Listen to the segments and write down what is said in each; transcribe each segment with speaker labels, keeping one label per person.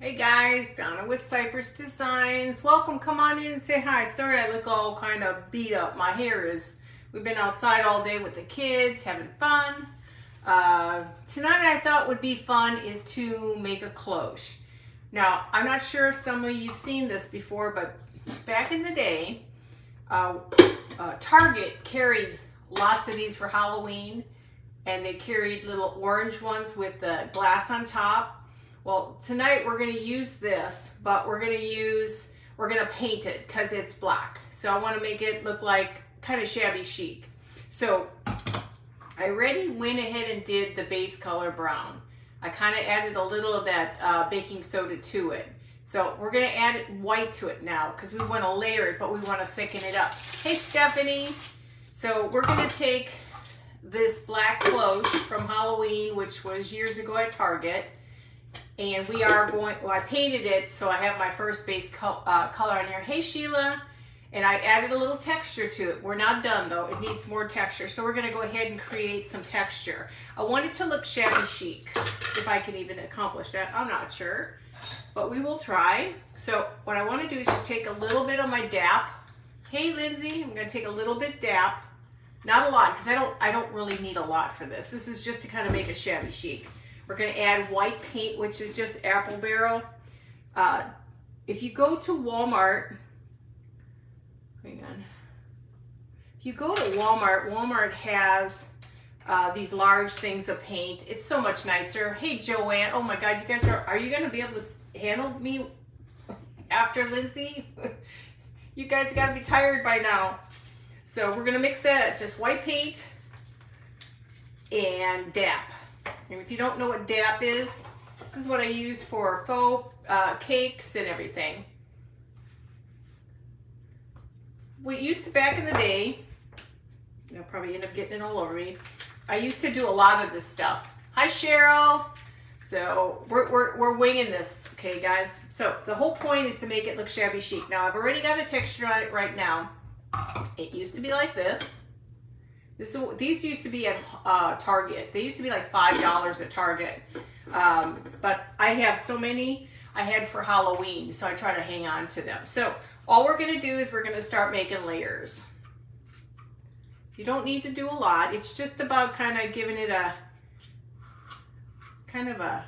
Speaker 1: Hey guys, Donna with Cypress Designs. Welcome, come on in and say hi. Sorry I look all kind of beat up. My hair is, we've been outside all day with the kids, having fun. Tonight I thought would be fun is to make a cloche. Now, I'm not sure if some of you have seen this before, but back in the day, Target carried lots of these for Halloween, and they carried little orange ones with the glass on top. Well, tonight we're going to use this, but we're going to paint it because it's black. So I want to make it look like kind of shabby chic. So I already went ahead and did the base color brown. I kind of added a little of that baking soda to it. So we're going to add white to it now because we want to layer it, but we want to thicken it up. Hey, Stephanie. So we're going to take this black cloche from Halloween, which was years ago at Target. And we are going, well, I painted it, so I have my first base color on here. Hey, Sheila. And I added a little texture to it. We're not done, though. It needs more texture. So we're going to go ahead and create some texture. I want it to look shabby chic, if I can even accomplish that. I'm not sure, but we will try. So what I want to do is just take a little bit of my DAP. Hey, Lindsay, I'm going to take a little bit DAP. Not a lot, because I don't really need a lot for this. This is just to kind of make a shabby chic. We're going to add white paint, which is just apple barrel. If you go to Walmart, hang on. If you go to Walmart, Walmart has these large things of paint. It's so much nicer. Hey, Joanne. Oh my God, you guys are you going to be able to handle me after Lindsay? You guys got to be tired by now. So we're going to mix that, just white paint and DAP. And if you don't know what DAP is, this is what I use for faux cakes and everything. We used to, back in the day, I'll probably end up getting it all over me, I used to do a lot of this stuff. Hi, Cheryl. So we're winging this, okay, guys? So the whole point is to make it look shabby chic. Now, I've already got a texture on it right now. It used to be like this. These used to be at Target. They used to be like $5 at Target. But I have so many I had for Halloween, so I try to hang on to them. So all we're going to do is we're going to start making layers. You don't need to do a lot. It's just about kind of giving it a kind of a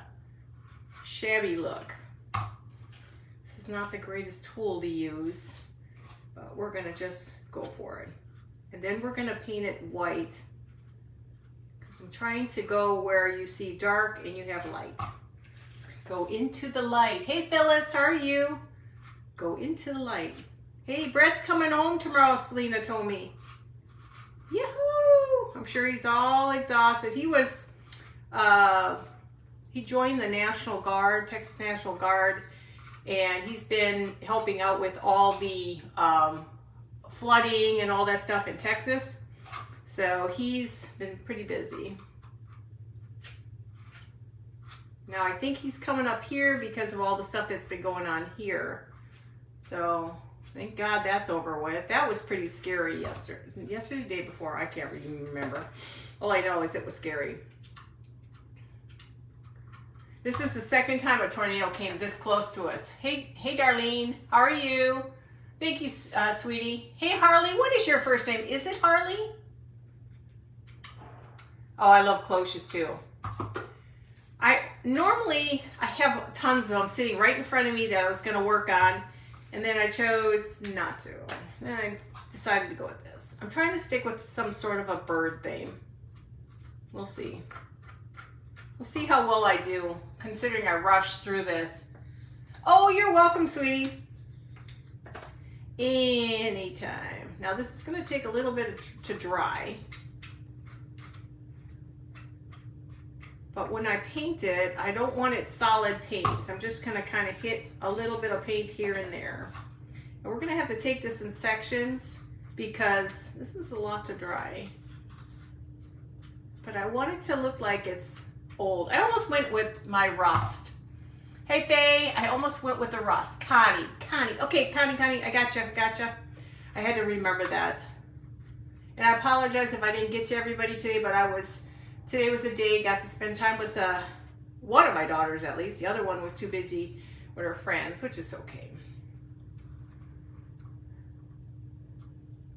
Speaker 1: shabby look. This is not the greatest tool to use, but we're going to just go for it. And then we're going to paint it white because I'm trying to go where you see dark and you have light. Go into the light. Hey, Phyllis, how are you? Go into the light. Hey, Brett's coming home tomorrow, Selena told me. Yahoo! I'm sure he's all exhausted. He was, he joined the National Guard, Texas National Guard, and he's been helping out with all the flooding and all that stuff in Texas. So he's been pretty busy. Now I think he's coming up here because of all the stuff that's been going on here. So thank God that's over with. That was pretty scary yesterday, the day before, I can't even remember. All I know is it was scary. This is the second time a tornado came this close to us. Hey Darlene, how are you? Thank you, sweetie. Hey, Harley, what is your first name? Is it Harley? Oh, I love cloches too. Normally I have tons of them sitting right in front of me that I was going to work on, and then I chose not to. Then I decided to go with this. I'm trying to stick with some sort of a bird theme. We'll see. We'll see how well I do, considering I rushed through this. Oh, you're welcome, sweetie. Anytime. Now this is going to take a little bit to dry. But when I paint it, I don't want it solid paint. So I'm just going to kind of hit a little bit of paint here and there. And we're going to have to take this in sections because this is a lot to dry. But I want it to look like it's old. I almost went with my rust. Hey, Faye, I almost went with the rust. Connie. Okay, Connie, I gotcha. I had to remember that. And I apologize if I didn't get to everybody today, but today was a day I got to spend time with one of my daughters at least. The other one was too busy with her friends, which is okay.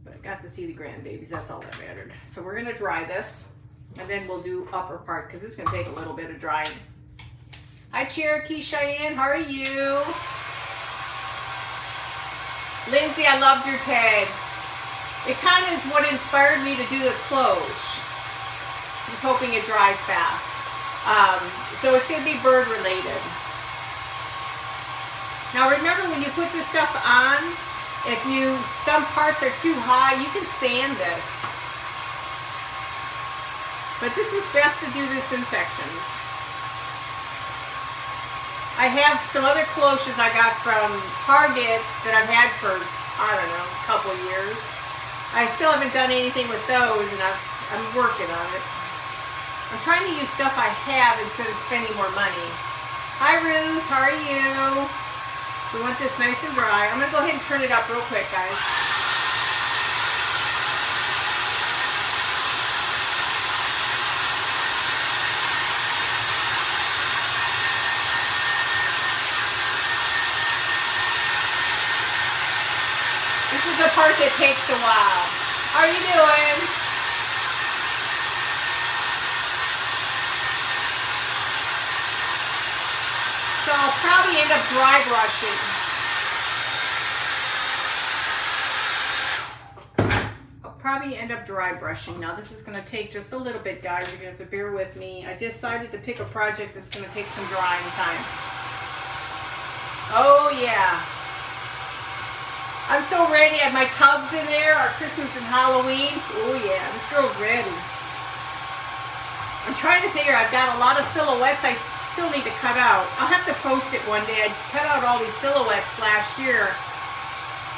Speaker 1: But I got to see the grandbabies, that's all that mattered. So we're gonna dry this, and then we'll do upper part, because it's gonna take a little bit of drying. Hi Cherokee Cheyenne, how are you? Lindsay, I loved your tags. It kind of is what inspired me to do the cloche. I'm just hoping it dries fast. So it's going to be bird related. Now remember, when you put this stuff on, if some parts are too high, you can sand this. But this is best to do this in sections. I have some other cloches I got from Target that I've had for, I don't know, a couple years. I still haven't done anything with those, and I'm working on it. I'm trying to use stuff I have instead of spending more money. Hi Ruth, how are you? We want this nice and dry. I'm going to go ahead and turn it up real quick, guys. This is the part that takes a while. How are you doing? So I'll probably end up dry brushing. Now this is going to take just a little bit, guys. You're going to have to bear with me. I decided to pick a project that's going to take some drying time. Oh yeah. I'm so ready. I have my tubs in there, our Christmas and Halloween. Oh yeah, this girl's ready. I'm trying to figure, I've got a lot of silhouettes I still need to cut out. I'll have to post it one day. I cut out all these silhouettes last year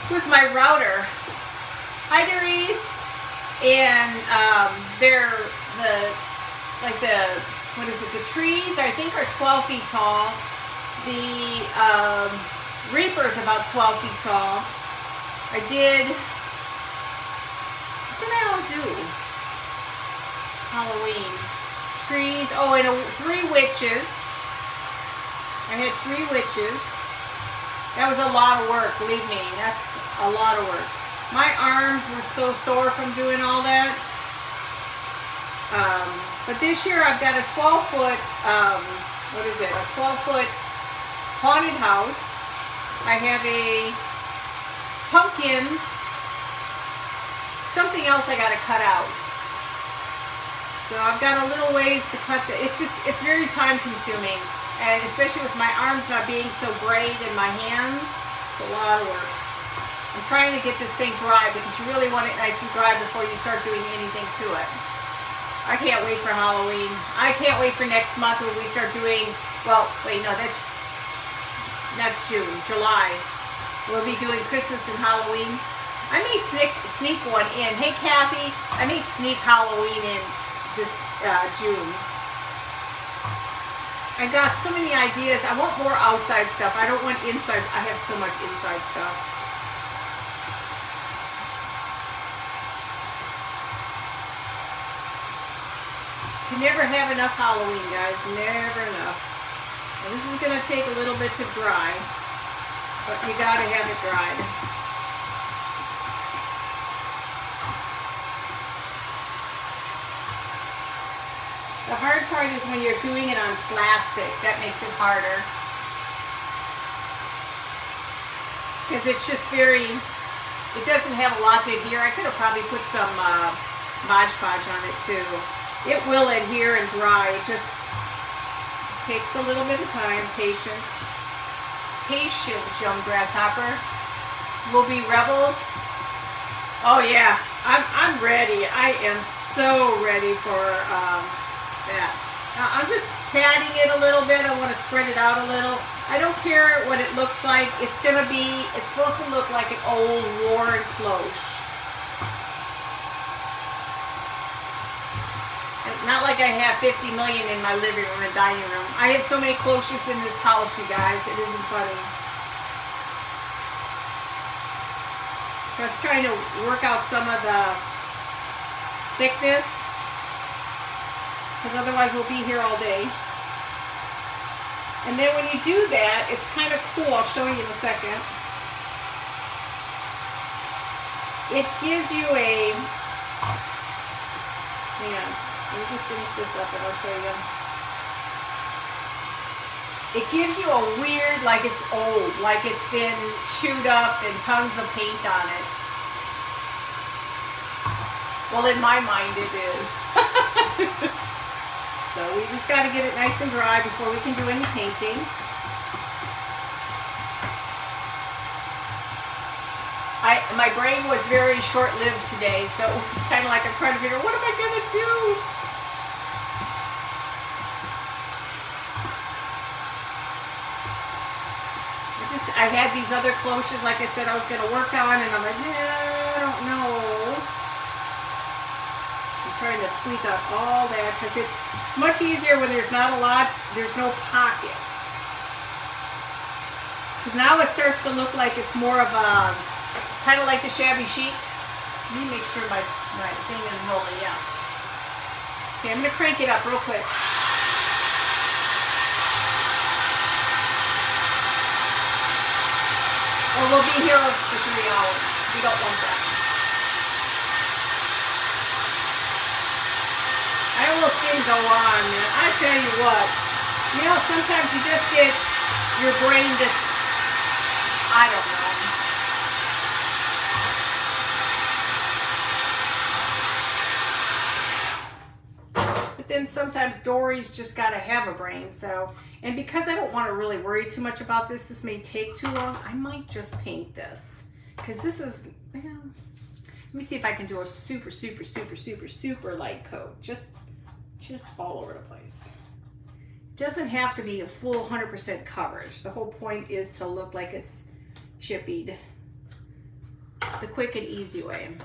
Speaker 1: with my router. Hi Doris. And they're the trees I think are 12 feet tall. The Reaper's about 12 feet tall. I did, what did I all do? Halloween. Trees, oh, and 3 witches. I had 3 witches. That was a lot of work, believe me, that's a lot of work. My arms were so sore from doing all that. But this year I've got a 12-foot, a 12-foot haunted house. I have a pumpkins, something else I got to cut out. So I've got a little ways to cut. It's very time consuming, and especially with my arms not being so great and my hands, it's a lot of work. I'm trying to get this thing dry because you really want it nice and dry before you start doing anything to it. I can't wait for Halloween. I can't wait for next month when we start doing, well, wait, no, that's not June, July. We'll be doing Christmas and Halloween. I may sneak one in. Hey, Kathy, I may sneak Halloween in this June. I got so many ideas. I want more outside stuff. I don't want inside. I have so much inside stuff. You never have enough Halloween, guys. Never enough. And this is going to take a little bit to dry. But you gotta have it dried. The hard part is when you're doing it on plastic. That makes it harder. Because it's just it doesn't have a lot to adhere. I could have probably put some Mod Podge on it too. It will adhere and dry. It just takes a little bit of time, patience. Patience, young grasshopper. We'll be rebels. Oh yeah, I'm ready. I am so ready for that. Now I'm just patting it a little bit. I want to spread it out a little. I don't care what it looks like. It's supposed to look like an old worn cloche. Not like I have 50 million in my living room and dining room. I have so many cloches in this house, you guys. It isn't funny. So I was trying to work out some of the thickness, because otherwise we'll be here all day. And then when you do that, it's kind of cool. I'll show you in a second. It gives you a, hang on, let me just finish this up and I'll show you. It gives you a weird, like it's old, like it's been chewed up and tons of paint on it. Well, in my mind it is. So we just got to get it nice and dry before we can do any painting. My brain was very short-lived today, so it was kind of like I'm trying to figure out, what am I going to do? I had these other cloches, like I said, I was going to work on, and I'm like, yeah, I don't know. I'm trying to squeeze out all that, because it's much easier when there's not a lot, there's no pockets. Because now it starts to look like it's more of a, kind of like the shabby chic. Let me make sure my thing is rolling, yeah. Okay, I'm going to crank it up real quick. Or we'll be here for 3 hours. We don't want that. I almost didn't go on, man. I tell you what, you know, sometimes you just get your brain just, I don't know. But then sometimes Dory's just got to have a brain, so, and because I don't want to really worry too much about this, this may take too long, I might just paint this. Because this is, let me see if I can do a super, super, super, super, super light coat. Just all over the place. It doesn't have to be a full 100% coverage. The whole point is to look like it's chippied. The quick and easy way.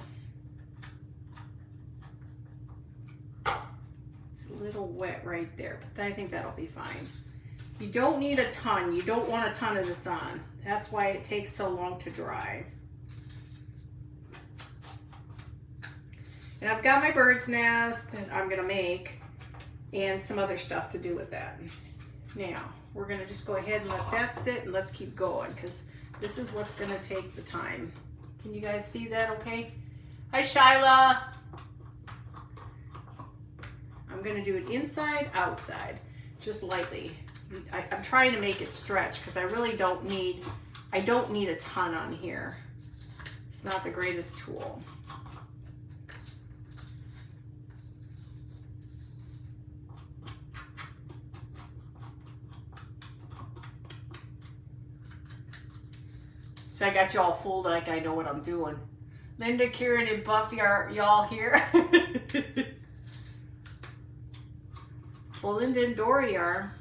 Speaker 1: A little wet right there, but I think that'll be fine. You don't need a ton. You don't want a ton of this on. That's why it takes so long to dry. And I've got my bird's nest that I'm gonna make and some other stuff to do with that. Now, we're gonna just go ahead and let that sit and let's keep going because this is what's gonna take the time. Can you guys see that okay? Hi, Shyla. I'm going to do it inside, outside, just lightly. I'm trying to make it stretch because I really don't need a ton on here. It's not the greatest tool. So I got you all fooled like I know what I'm doing. Linda, Karen, and Buffy, are y'all here? Well, Linda and Dory are.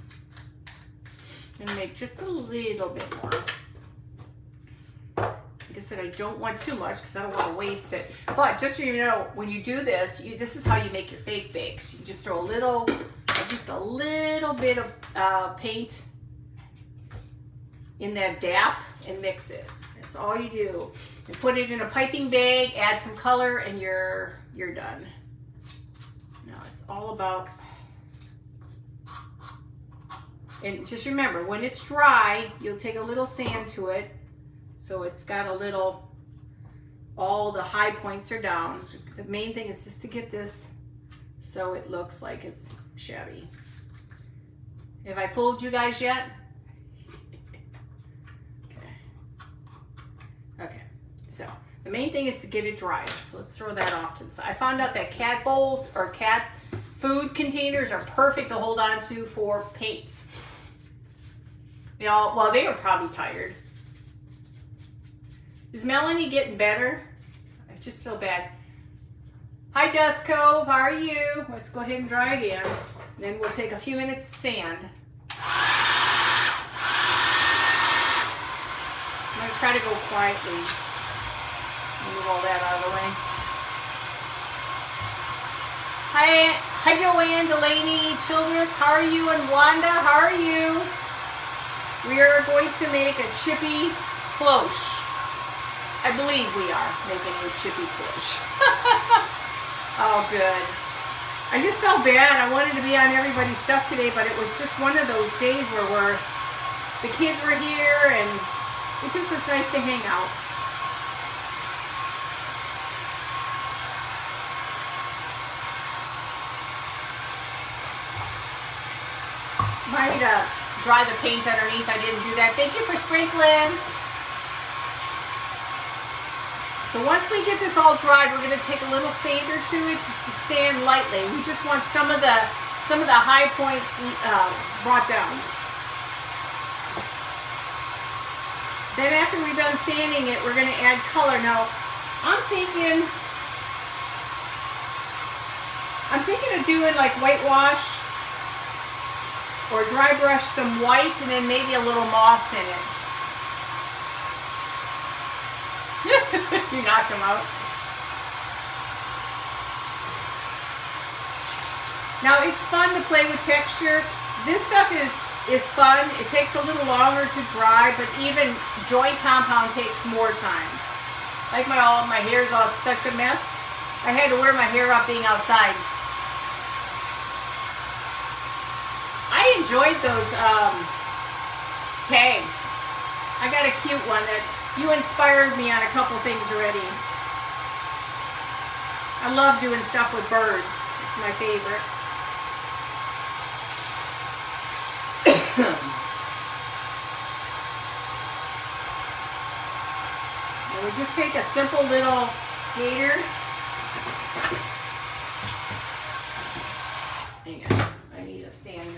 Speaker 1: I'm going to make just a little bit more. Like I said, I don't want too much because I don't want to waste it. But just so you know, when you do this, this is how you make your fake bakes. You just throw just a little bit of paint in that dap and mix it. That's all you do. And put it in a piping bag, add some color, and you're done. Now it's all about. And just remember, when it's dry, you'll take a little sand to it. So it's got a little, all the high points are down. So the main thing is just to get this so it looks like it's shabby. Have I fooled you guys yet? Okay, so the main thing is to get it dry. So let's throw that off to the side. I found out that cat bowls or cat food containers are perfect to hold on to for paints. Well, they were probably tired. Is Melanie getting better? I just feel bad. Hi, Dust Cove, how are you? Let's go ahead and dry again. Then we'll take a few minutes to sand. I'm going to try to go quietly. Move all that out of the way. Hi Joanne, Delaney, Childress, how are you? And Wanda, how are you? We are going to make a chippy cloche. I believe we are making a chippy cloche. Oh, good. I just felt bad. I wanted to be on everybody's stuff today, but it was just one of those days where the kids were here and it just was nice to hang out. Might dry the paint underneath. I didn't do that. Thank you for sprinkling. So once we get this all dried, we're going to take a little sander to it just to sand lightly. We just want some of the high points brought down. Then after we've done sanding it, we're going to add color. Now, I'm thinking of doing like whitewash or dry brush some white and then maybe a little moss in it. You knocked them out. Now it's fun to play with texture. This stuff is fun. It takes a little longer to dry, but even joint compound takes more time. Like my hair is all such a mess. I had to wear my hair up being outside. I enjoyed those tags. I got a cute one that you inspired me on a couple things already. I love doing stuff with birds. It's my favorite. And we just take a simple little gator. Hang on, I need a sand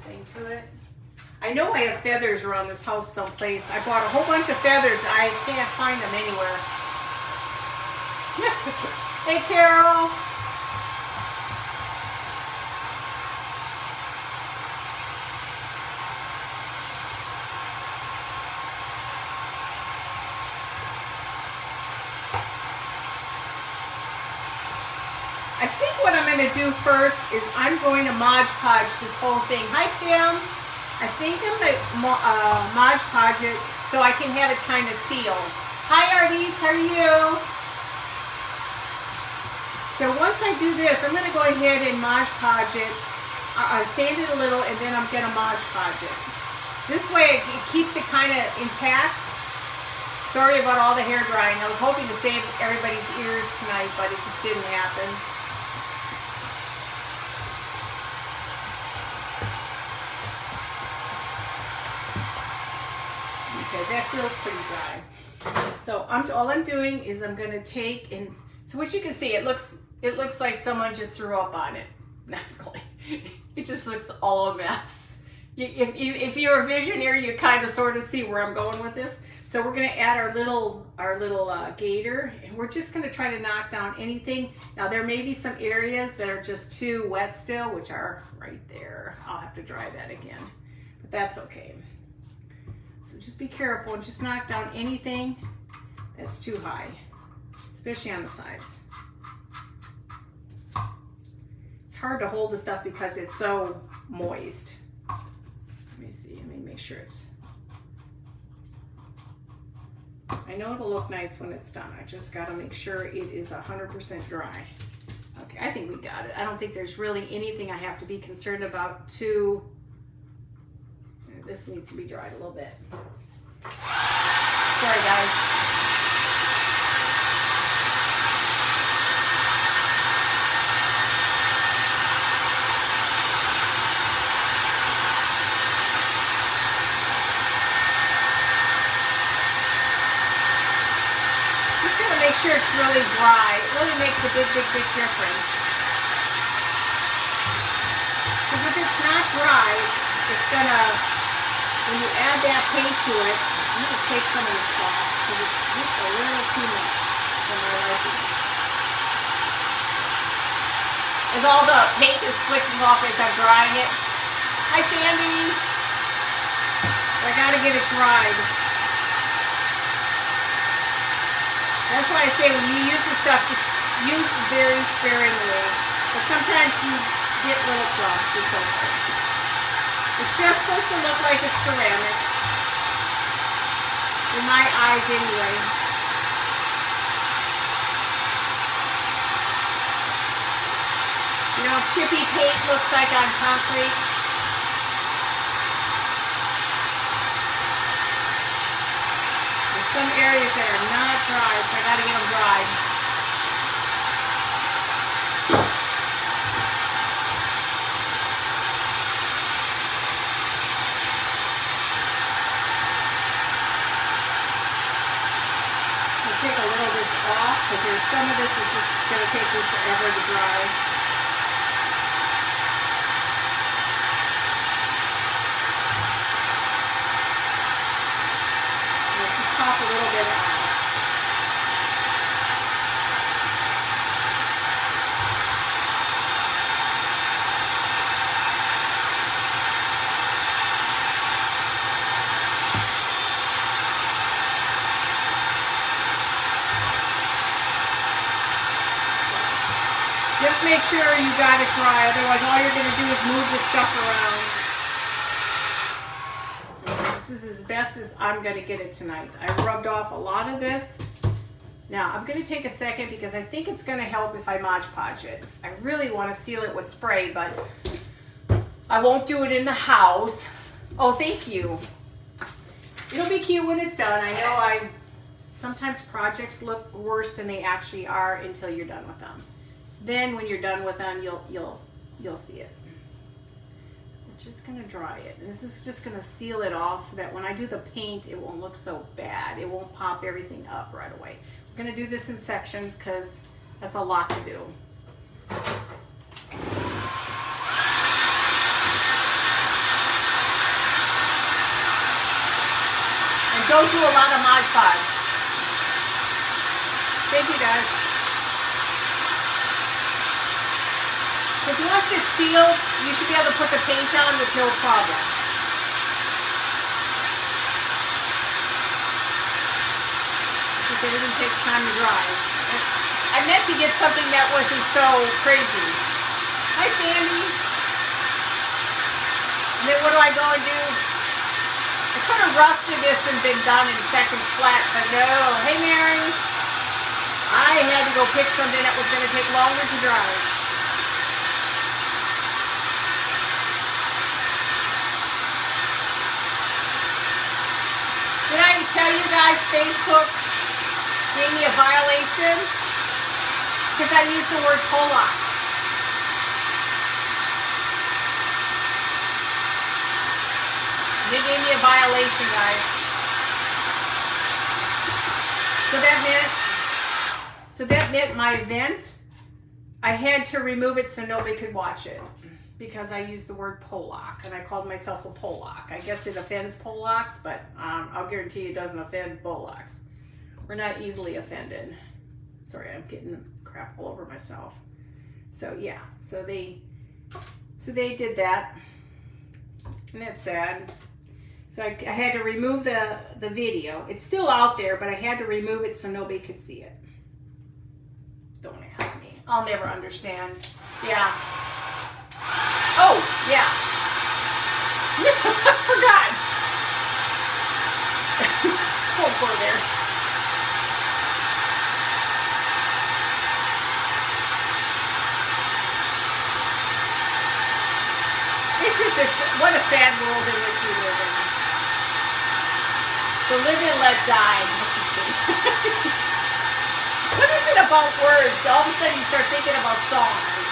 Speaker 1: thing to it. I know I have feathers around this house someplace. I bought a whole bunch of feathers. I can't find them anywhere. Hey, Carol. I think what I'm going to do first is I'm going to Mod Podge this whole thing. Hi, Tim. I think I'm going to Mod Podge it so I can have it kind of sealed. Hi, Artis. How are you? So once I do this, I'm going to go ahead and Mod Podge it. Sand it a little, and then I'm going to Mod Podge it. This way, it keeps it kind of intact. Sorry about all the hair drying. I was hoping to save everybody's ears tonight, but it just didn't happen. Okay, that feels pretty dry. So all I'm doing is I'm going to take and so what you can see, it looks like someone just threw up on it. Not really. It just looks all a mess. If you're a visionary, you kind of sort of see where I'm going with this. So we're going to add our little gator, and we're just going to try to knock down anything. Now there may be some areas that are just too wet still, which are right there. I'll have to dry that again, but that's okay. So just be careful and just knock down anything that's too high, especially on the sides. It's hard to hold the stuff because it's so moist. Let me see, let me make sure it's, I know it'll look nice when it's done. I just got to make sure it is 100% dry. Okay, I think we got it. I don't think there's really anything I have to be concerned about too. This needs to be dried a little bit. Sorry, guys. Make sure it's really dry. It really makes a big difference. Because if it's not dry, it's gonna, when you add that paint to it, I'm gonna take some of this off because it's just a little too much for my liking. As all the paint is flicking off as I'm drying it. Hi, Sandy. I gotta get it dried. That's why I say when you use this stuff, just use very sparingly. But sometimes you get little crumbs. It's okay. It's just supposed to look like it's ceramic. In my eyes anyway. You know, chippy paint looks like on concrete. There's some areas that are not dry, so I gotta get them dried. I'll take a little bit off because there's some of this is just gonna take me forever to dry. Pop a little bit off. Just make sure you got it dry, otherwise all you're going to do is move the stuff around. This is as best as I'm going to get it tonight. I rubbed off a lot of this. Now I'm going to take a second because I think it's going to help if I Mod Podge it. I really want to seal it with spray, but I won't do it in the house. Oh, thank you. It'll be cute when it's done. I know sometimes projects look worse than they actually are until you're done with them. Then when you're done with them, you'll see it. We're just gonna dry it. And this is just gonna seal it off so that when I do the paint, it won't look so bad. It won't pop everything up right away. We're gonna do this in sections because that's a lot to do. And don't do a lot of Mod Podge. Thank you, guys. Because once it's sealed, you should be able to put the paint on with no problem. Because everything takes time to dry. I meant to get something that wasn't so crazy. Hi, Sandy. And then what do I go and do? I could have rusted this and been done in seconds flat, but no. Hey, Mary. I had to go pick something that was going to take longer to dry. Did I tell you guys Facebook gave me a violation? Because I used the word Pollock. They gave me a violation, guys. So that meant my event, I had to remove it so nobody could watch it. Because I used the word Pollock, and I called myself a Pollock. I guess it offends Pollocks, but I'll guarantee you it doesn't offend Pollocks. We're not easily offended. Sorry, I'm getting crap all over myself. So yeah, so they did that, and that's sad. So I had to remove the video. It's still out there, but I had to remove it so nobody could see it. Don't ask me. I'll never understand. Yeah. Oh, yeah. I forgot. Don't go there. It's just what a sad world in which we live in. So live and let die. What is it about words? All of a sudden you start thinking about songs.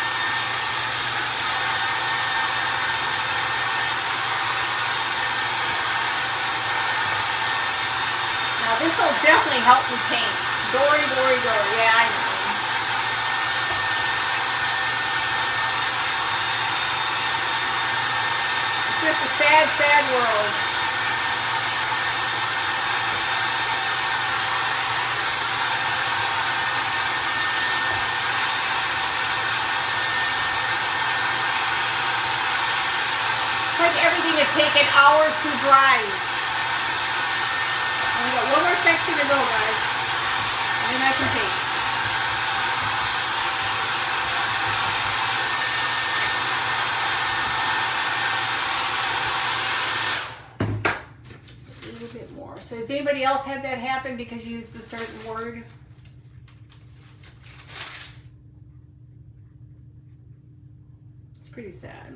Speaker 1: Now this will definitely help me paint. Dory, Dory, Dory. Yeah, I know. It's just a sad, sad world. It's like everything is taking hours to dry. We got one more section to go, guys. And then I can paint. Just a little bit more. So has anybody else had that happen because you used a certain word? pretty sad.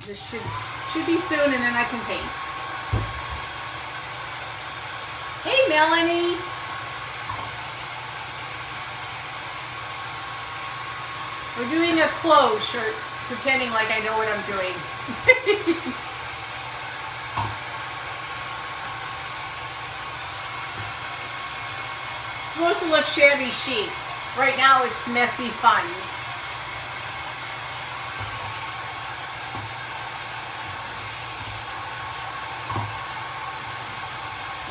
Speaker 1: This should be soon, and then I can paint. Hey, Melanie. We're doing a cloche, or pretending like I know what I'm doing. It's supposed to look shabby chic. Right now it's messy fun.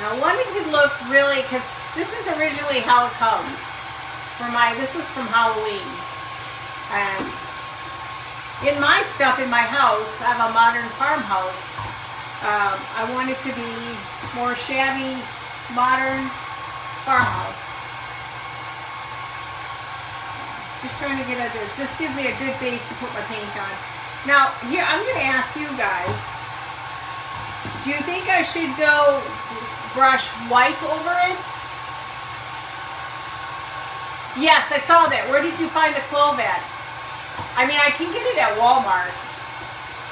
Speaker 1: Now I wanted to look really, because this is originally how it comes. This is from Halloween. And in my stuff in my house, I have a modern farmhouse. I want it to be more shabby, modern farmhouse. Just trying to get this gives me a good base to put my paint on. Now, here, I'm going to ask you guys, do you think I should go brush white over it? Yes, I saw that. Where did you find the clove at? I mean, I can get it at Walmart,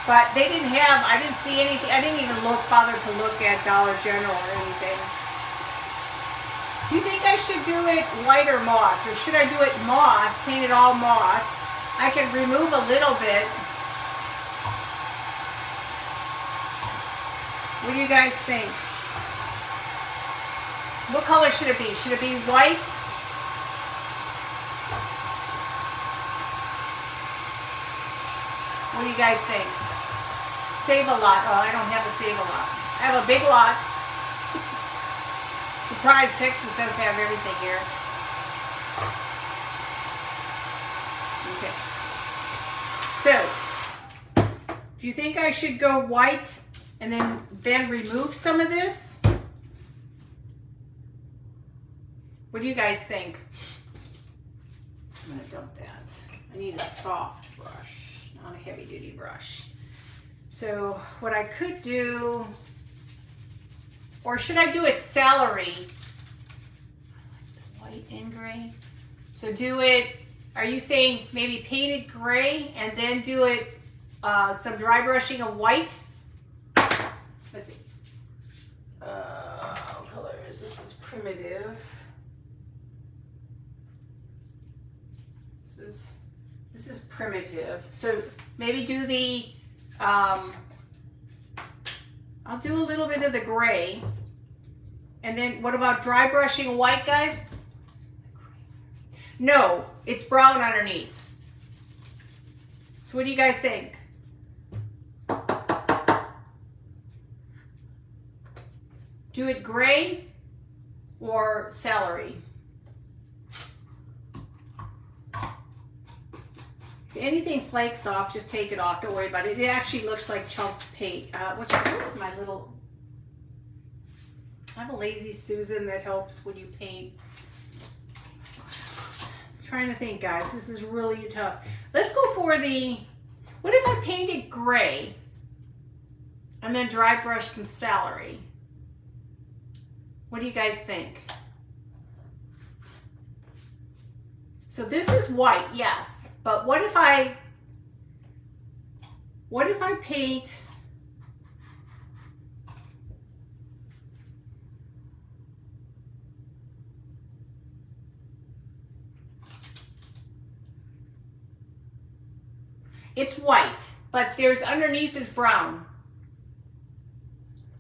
Speaker 1: but they didn't have, I didn't see anything. I didn't even bother to look at Dollar General or anything. Do you think I should do it white or moss? Or should I do it moss, paint it all moss? I can remove a little bit. What do you guys think? What color should it be? Should it be white? What do you guys think? Save a lot. Oh, I don't have a save a lot. I have a big lot. Surprise, Texas does have everything here. Okay. So, do you think I should go white and then remove some of this? What do you guys think? I'm going to dump that. I need a soft brush, not a heavy duty brush. So what I could do, or should I do it celery? I like the white and gray. So do it, are you saying maybe paint it gray and then do it some dry brushing of white? Let's see. Colors, this is primitive. This is primitive. So maybe do the, I'll do a little bit of the gray. And then what about dry brushing white, guys? No, it's brown underneath. So what do you guys think? Do it gray or celery? If anything flakes off, just take it off. Don't worry about it. It actually looks like chunked paint. Where's my little... I have a lazy Susan that helps when you paint. I'm trying to think, guys. This is really tough. Let's go for the... What if I painted gray and then dry brush some celery? What do you guys think? So this is white, yes. But what if I paint it's white, but there's underneath is brown.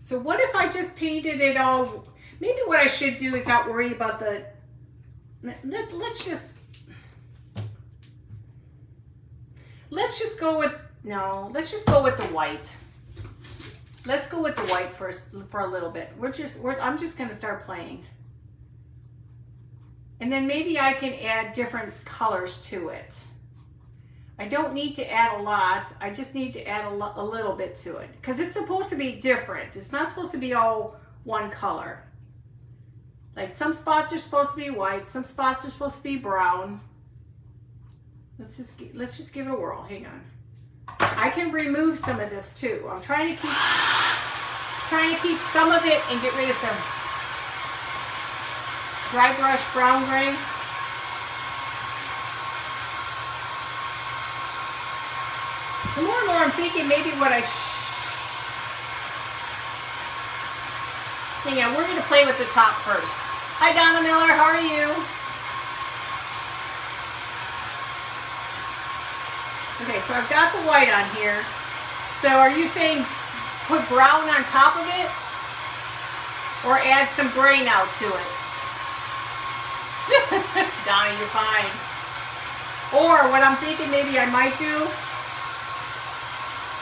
Speaker 1: So what if I just painted it all? Maybe what I should do is not worry about the, let's just go with, no, let's just go with the white. Let's go with the white for a little bit. I'm just going to start playing. And then maybe I can add different colors to it. I don't need to add a lot. I just need to add a little bit to it. Because it's supposed to be different. It's not supposed to be all one color. Like some spots are supposed to be white. Some spots are supposed to be brown. Let's just give it a whirl. Hang on. I can remove some of this too. I'm trying to keep trying to keep some of it and get rid of some dry brush brown gray. The more and more I'm thinking maybe what I hang on, we're going to play with the top first. Hi Donna Miller, how are you? Okay, so I've got the white on here. So are you saying put brown on top of it? Or add some gray now to it? Donna, you're fine. Or what I'm thinking maybe I might do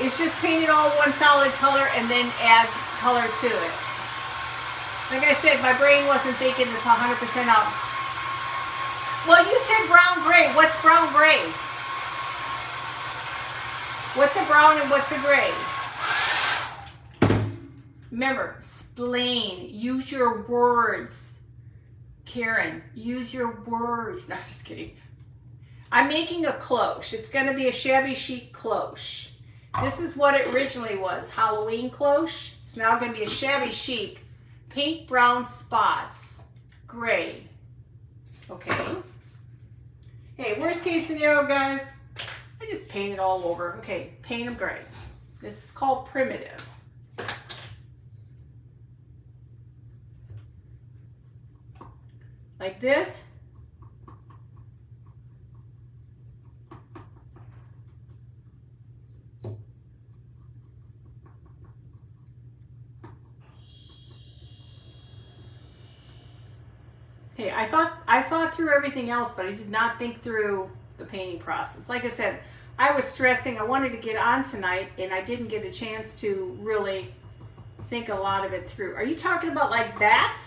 Speaker 1: is just paint it all one solid color and then add color to it. Like I said, my brain wasn't thinking this 100% out. Well, you said brown gray. What's brown gray? What's a brown and what's a gray? Remember, explain. Use your words. Karen, use your words. No, just kidding. I'm making a cloche. It's going to be a shabby chic cloche. This is what it originally was. Halloween cloche. It's now going to be a shabby chic. Pink, brown spots. Gray. Okay. Hey, worst case scenario, guys. I just paint it all over. Okay, paint them gray. This is called primitive. Like this. Hey, I thought through everything else, but I did not think through the painting process. Like I said, I was stressing. I wanted to get on tonight, and I didn't get a chance to really think a lot of it through. Are you talking about like that?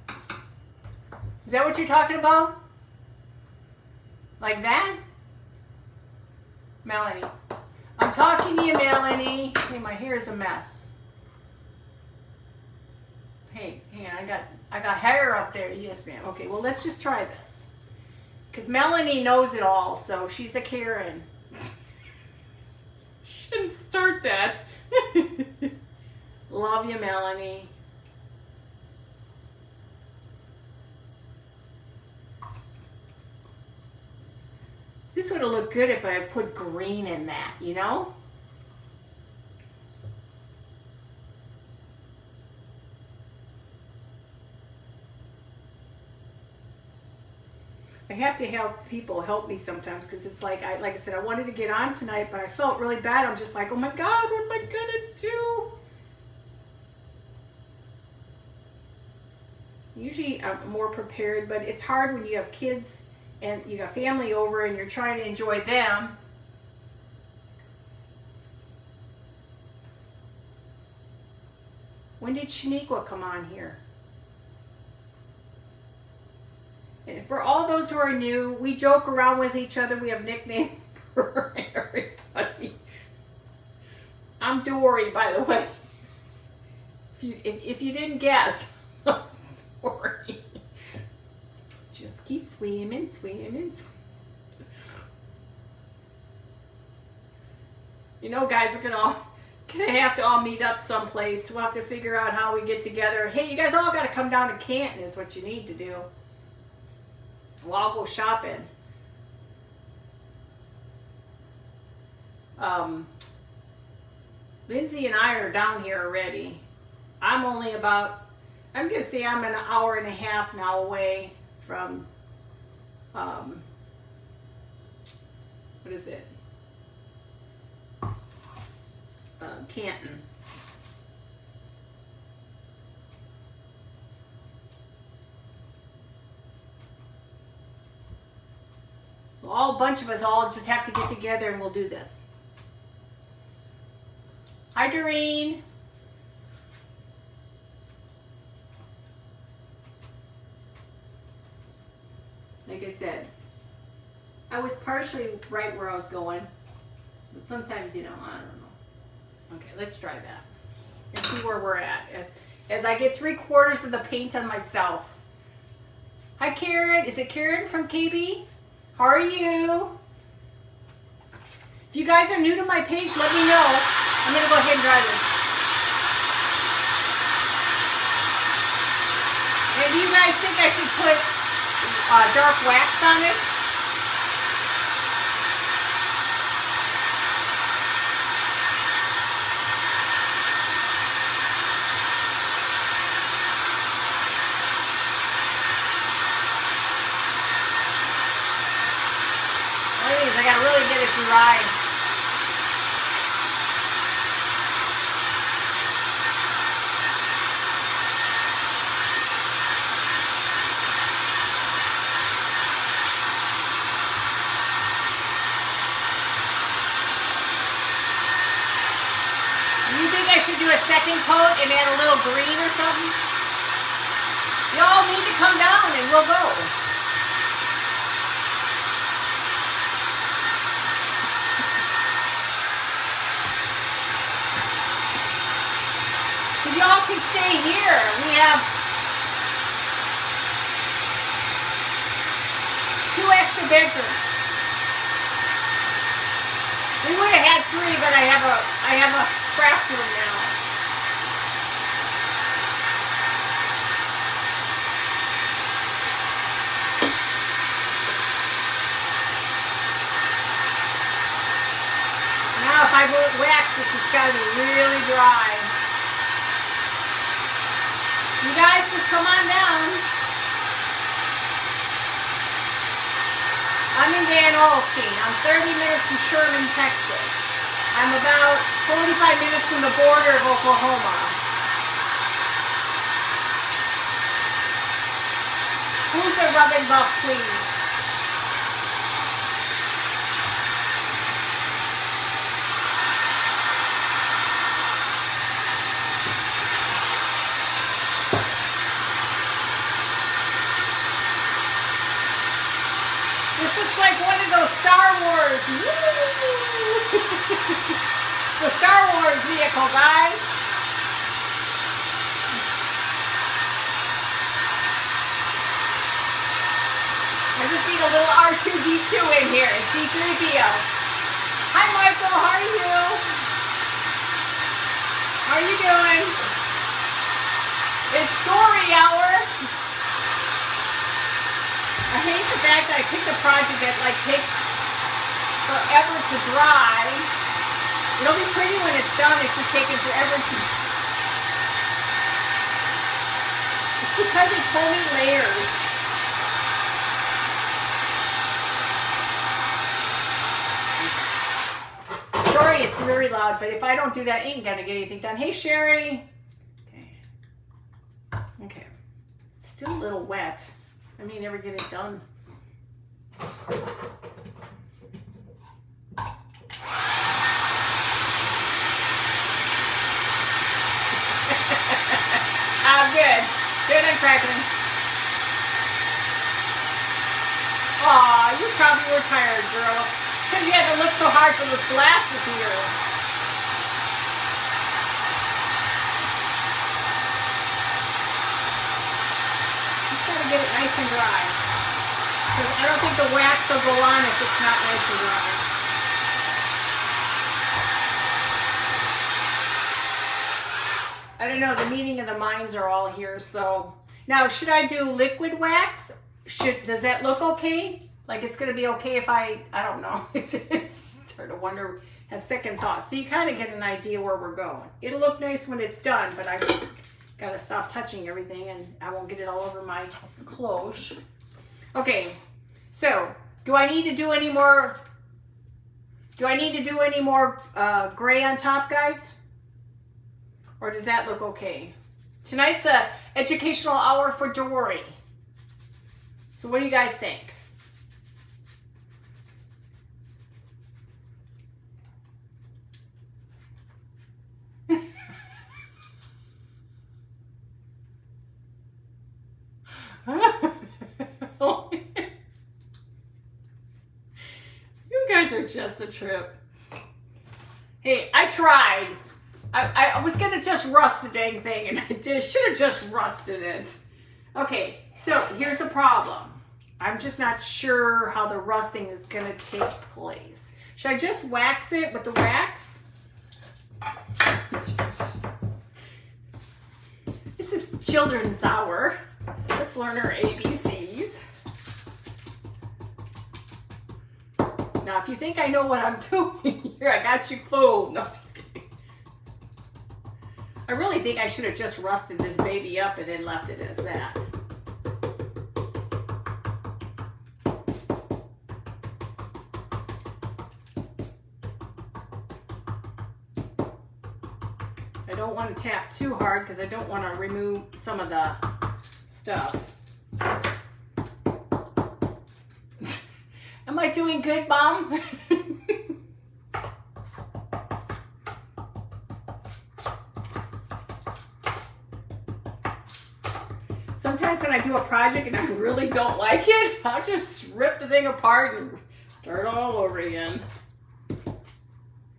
Speaker 1: Is that what you're talking about? Like that? Melanie. I'm talking to you, Melanie. Hey, my hair is a mess. Hey, I got hair up there. Yes, ma'am. Okay, well, let's just try this. Because Melanie knows it all, so she's a Karen. Shouldn't start that. Love you, Melanie. This would have looked good if I had put green in that, you know? I have to help people help me sometimes because it's like I said, I wanted to get on tonight, but I felt really bad. I'm just like, oh my God, what am I gonna do? Usually I'm more prepared, but it's hard when you have kids and you got family over and you're trying to enjoy them. When did Shaniqua come on here? And for all those who are new, we joke around with each other. We have nicknames for everybody. I'm Dory, by the way. If you didn't guess, I'm Dory. Just keep swimming, swimming, swimming. You know, guys, we're gonna have to all meet up someplace. We'll have to figure out how we get together. Hey, you guys all got to come down to Canton is what you need to do. We'll all go shopping. Lindsay and I are down here already. I'm only about, I'm going to say I'm an hour and a half now away from, what is it? Canton. Well, a bunch of us all just have to get together and we'll do this. Hi, Doreen. Like I said, I was partially right where I was going, but sometimes, you know, I don't know. Okay, let's try that and see where we're at as I get 3/4 of the paint on myself. Hi, Karen. Is it Karen from KB? How are you? If you guys are new to my page, let me know. I'm going to go ahead and dry this. do you guys think I should put dark wax on it? I gotta really get it dry. You think I should do a second coat and add a little green or something? Y'all need to come down and we'll go. Y'all can stay here. We have 2 extra bedrooms. We would have had 3, but I have a craft room now. Now if I put wax, this has got to be really dry. You guys just come on down. I'm in Van Olstein. I'm 30 minutes from Sherman, Texas. I'm about 45 minutes from the border of Oklahoma. Who's a rubbing buff, please? It's like one of those Star Wars. The Star Wars vehicle, guys. I just need a little R2-D2 in here. It's C3PO. Hi, Michael. How are you? How are you doing? It's story hour. I hate the fact that I picked a project that takes forever to dry. It'll be pretty when it's done. It's just taking forever to. It's because it's so many layers. Sorry, it's very loud, but if I don't do that, I ain't gonna get anything done. Hey, Sherry. Okay. It's still a little wet. I may never get it done. Good. Good and cracking. Aw, you probably were tired, girl. Because you had to look so hard for those glasses here. Get it nice and dry. Because I don't think the wax will go on if it's not nice and dry. I don't know, the meeting of the minds are all here, so. Now, should I do liquid wax? Does that look okay? Like it's gonna be okay if I don't know. Start to wonder, have second thoughts. So you kind of get an idea where we're going. It'll look nice when it's done, but I gotta stop touching everything and I won't get it all over my cloche. Okay, so do I need to do any more gray on top, guys? Or does that look okay? Tonight's a educational hour for Dory. So what do you guys think? You guys are just a trip. Hey, I tried. I was gonna just rust the dang thing, and I should have just rusted it. Okay, so here's the problem. I'm just not sure how the rusting is gonna take place. Should I just wax it with the wax? This is children's hour. Let's Let's learn our ABCs. Now, if you think I know what I'm doing here, I got you fooled. No, just kidding. I really think I should have just rusted this baby up and then left it as that. I don't want to tap too hard because I don't want to remove some of the stuff. Am I doing good, Mom? Sometimes when I do a project and I really don't like it, I'll just rip the thing apart and start all over again.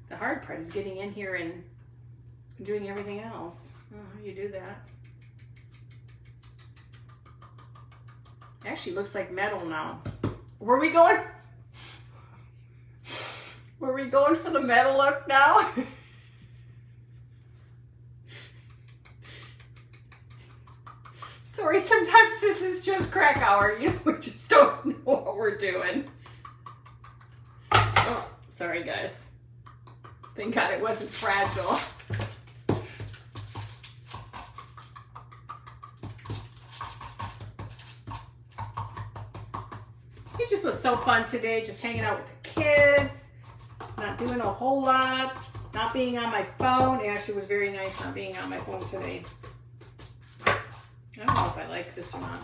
Speaker 1: The hard part is getting in here and doing everything else. I don't know how you do that. It actually looks like metal now. Were we going for the metal look now? Sorry, sometimes this is just crack hour. You know, we just don't know what we're doing. Oh, sorry guys. Thank God it wasn't fragile. It just was so fun today, just hanging out with the kids, not doing a whole lot, not being on my phone. It actually was very nice not being on my phone today. I don't know if I like this or not.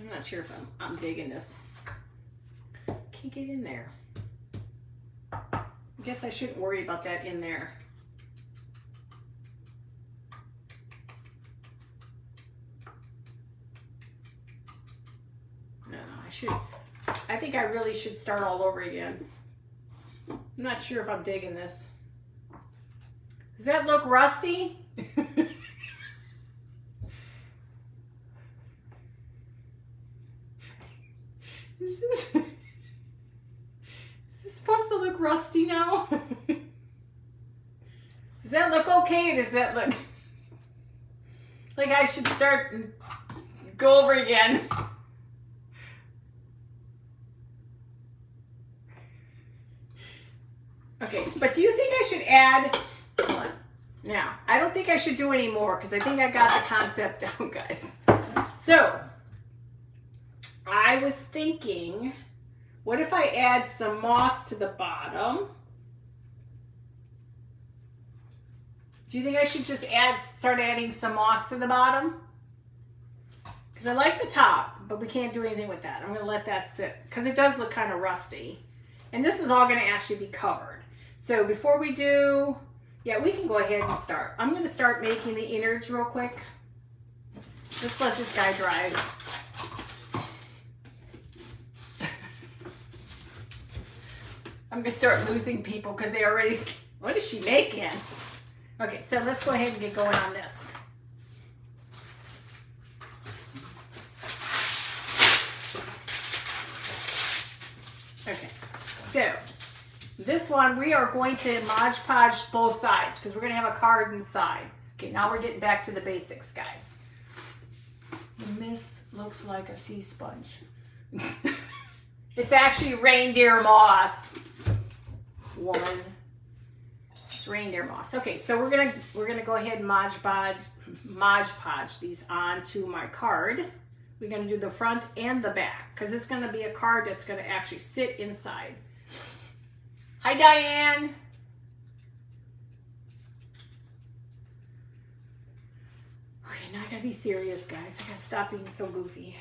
Speaker 1: I'm not sure if I'm digging this. Can't get in there. I guess I shouldn't worry about that in there. I think I really should start all over again. I'm not sure if I'm digging this. Does that look rusty? Is this supposed to look rusty now? Does that look okay? Does that look like I should start and go over again? Okay, but do you think I should add, hold on. Now, I don't think I should do any more because I think I got the concept down, guys. So, I was thinking, what if I add some moss to the bottom? Do you think I should just start adding some moss to the bottom? Because I like the top, but we can't do anything with that. I'm going to let that sit because it does look kind of rusty. And this is all going to actually be covered. So before we do, yeah, we can go ahead and start. I'm going to start making the innards real quick. Just let this guy dry. I'm going to start losing people because they already, what is she making? Okay, so let's go ahead and get going on this. Okay, so this one we are going to Mod Podge both sides because we're going to have a card inside. Okay, now we're getting back to the basics, guys. This looks like a sea sponge. It's actually reindeer moss. It's reindeer moss. Okay, so we're gonna go ahead and Mod Podge these onto my card. We're gonna do the front and the back because it's gonna be a card that's gonna actually sit inside. Hi, Diane. Okay, now I gotta be serious, guys. I gotta stop being so goofy.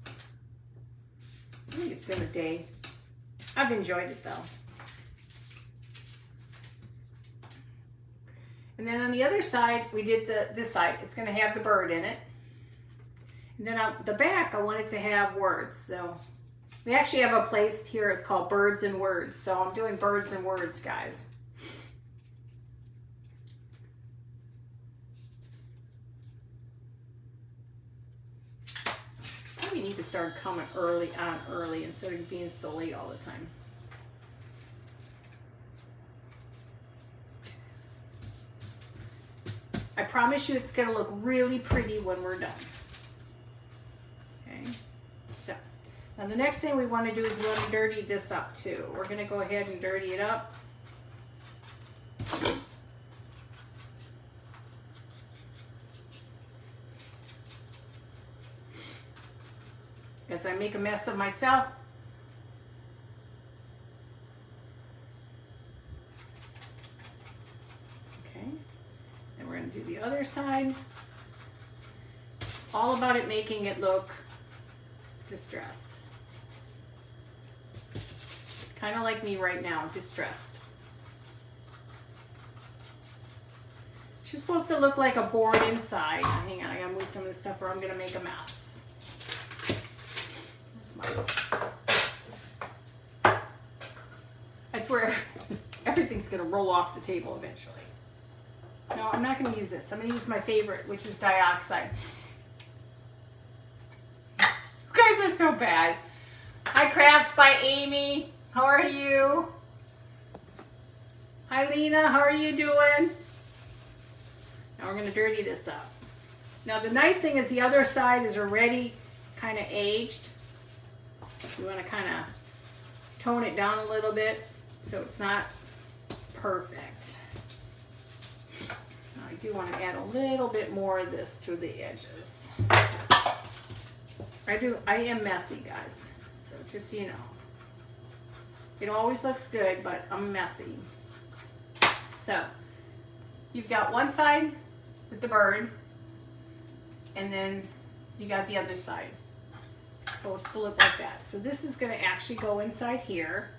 Speaker 1: I think it's been a day. I've enjoyed it though. And then on the other side, we did this side. It's gonna have the bird in it. And then on the back, I wanted to have words. So we actually have a place here. It's called Birds and Words. So I'm doing birds and words, guys. We need to start coming early instead of being so late all the time. I promise you it's gonna look really pretty when we're done. Okay, so now the next thing we wanna do is we wanna dirty this up too. We're gonna go ahead and dirty it up. As I make a mess of myself. Okay, and we're going to do the other side. All about it making it look distressed. Kind of like me right now, distressed. She's supposed to look like a board inside. Hang on, I gotta move some of this stuff or I'm gonna make a mess. I swear, everything's gonna roll off the table eventually. No, I'm not gonna use this. I'm gonna use my favorite, which is dioxide. You guys are so bad. Hi, Crafts by Amy. How are you? Hi, Lena. How are you doing? Now we're gonna dirty this up. Now the nice thing is the other side is already kind of aged. We want to kind of tone it down a little bit so it's not perfect. Now I do want to add a little bit more of this to the edges. I am messy, guys, so just so you know. It always looks good, but I'm messy. So you've got one side with the bird, and then you got the other side. It's supposed to look like that. So this is going to actually go inside here.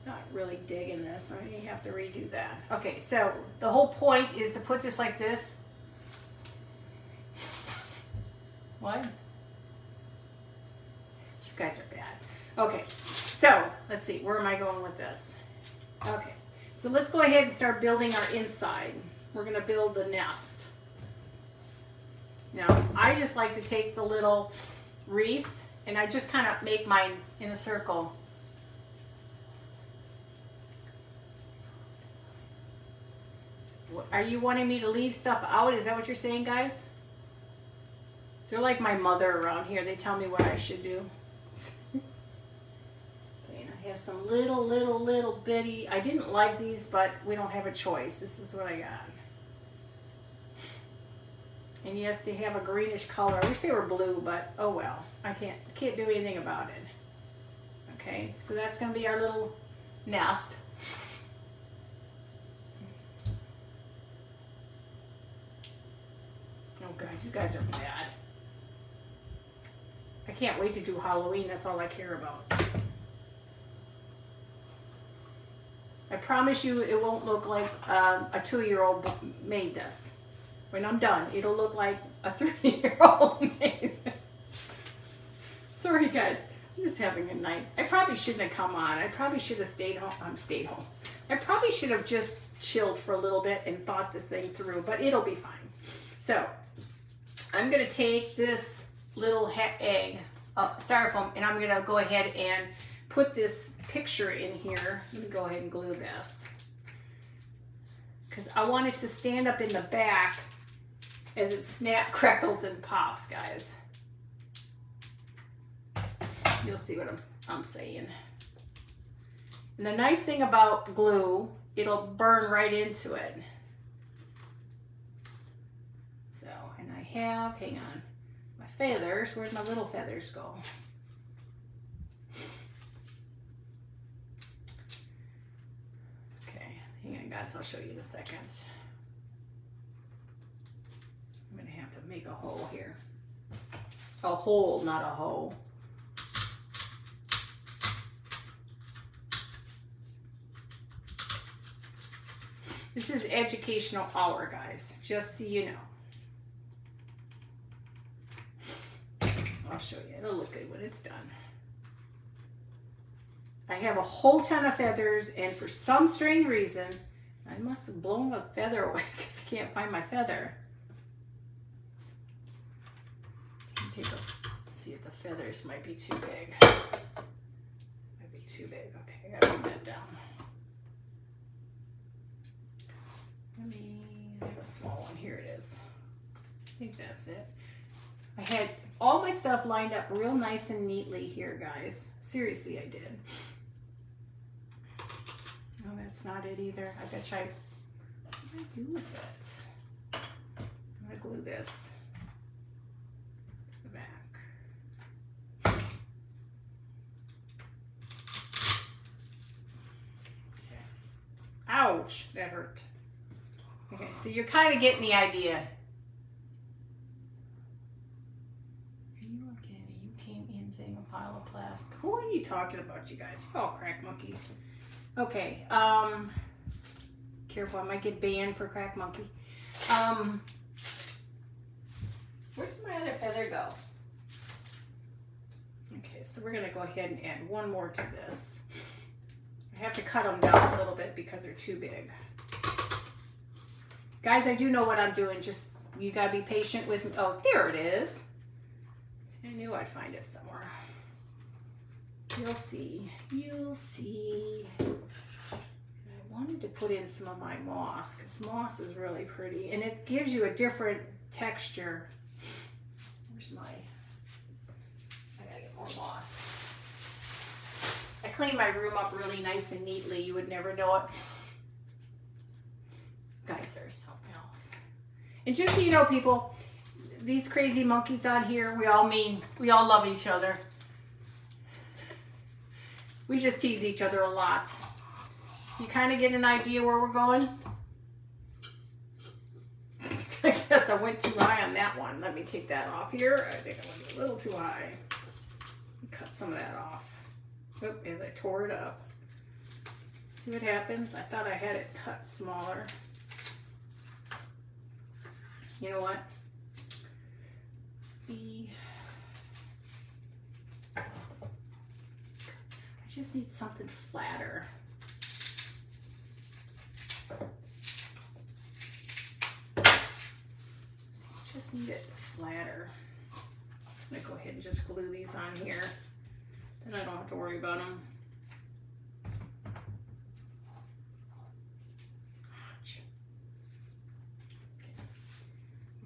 Speaker 1: Not really digging this. I mean, you have to redo that. Okay, so the whole point is to put this like this. What? You guys are bad. Okay, so let's see. Where am I going with this? Okay, so let's go ahead and start building our inside. We're going to build the nest. Now, I just like to take the little wreath and I just kind of make mine in a circle. Are you wanting me to leave stuff out? Is that what you're saying, guys? They're like my mother around here. They tell me what I should do. And I have some little bitty. I didn't like these, but we don't have a choice. This is what I got. And yes, they have a greenish color. I wish they were blue, but oh well. I can't do anything about it. Okay, so that's gonna be our little nest. Oh God, you guys are bad. I can't wait to do Halloween. That's all I care about. I promise you it won't look like a 2-year-old made this. When I'm done, it'll look like a 3-year-old made it. Sorry guys, I'm just having a night. I probably shouldn't have come on. I probably should have stayed home. I probably should have just chilled for a little bit and thought this thing through, but it'll be fine. So I'm gonna take this little egg styrofoam and I'm gonna go ahead and put this picture in here. Let me go ahead and glue this because I want it to stand up in the back as it snap, crackles, and pops, guys. You'll see what I'm saying. And the nice thing about glue, it'll burn right into it. So, and I have, hang on, my feathers. Where'd my little feathers go? Okay, hang on guys, I'll show you in a second. I'm gonna have to make a hole here. A hole, not a hole. This is educational hour, guys, just so you know. I'll show you. It'll look good when it's done. I have a whole ton of feathers, and for some strange reason, I must have blown a feather away because I can't find my feather. See if the feathers might be too big. Might be too big. Okay, I gotta bring that down. Let me I have a small one. Here it is. I think that's it. I had all my stuff lined up real nice and neatly here, guys. Seriously, I did. No, that's not it either. I bet you what do I do with it? I'm gonna glue this to the back. Okay. Ouch, that hurt. Okay, so you're kind of getting the idea. Are you okay? You came in saying a pile of plastic. Who are you talking about, you guys? You're all crack monkeys. Okay, careful, I might get banned for crack monkey. Where did my other feather go? Okay, so we're gonna go ahead and add one more to this. I have to cut them down a little bit because they're too big. Guys, I do know what I'm doing, just you gotta be patient with me. Oh, there it is. I knew I'd find it somewhere. You'll see, you'll see. I wanted to put in some of my moss because moss is really pretty and it gives you a different texture. Where's my, I gotta get more moss. I clean my room up really nice and neatly. You would never know it. Guys, there's something else. And just so you know, people, these crazy monkeys on here, we all love each other. We just tease each other a lot. So you kind of get an idea where we're going. I guess I went too high on that one. Let me take that off here. I think I went a little too high. Cut some of that off. Oop, and I tore it up. See what happens? I thought I had it cut smaller. You know what? I just need something flatter. Just need it flatter. I'm gonna go ahead and just glue these on here. Then I don't have to worry about them.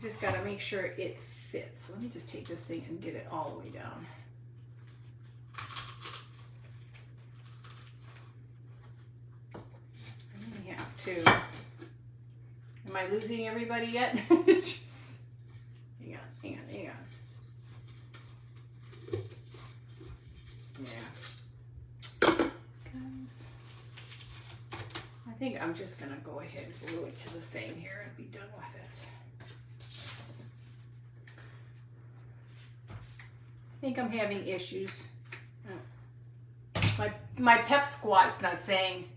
Speaker 1: Just gotta make sure it fits. Let me just take this thing and get it all the way down. I may have to. Am I losing everybody yet? Just, hang on. Yeah. Guys, I think I'm just gonna go ahead and glue it to the thing here and be done with it. I think I'm having issues. My pep squat's not saying.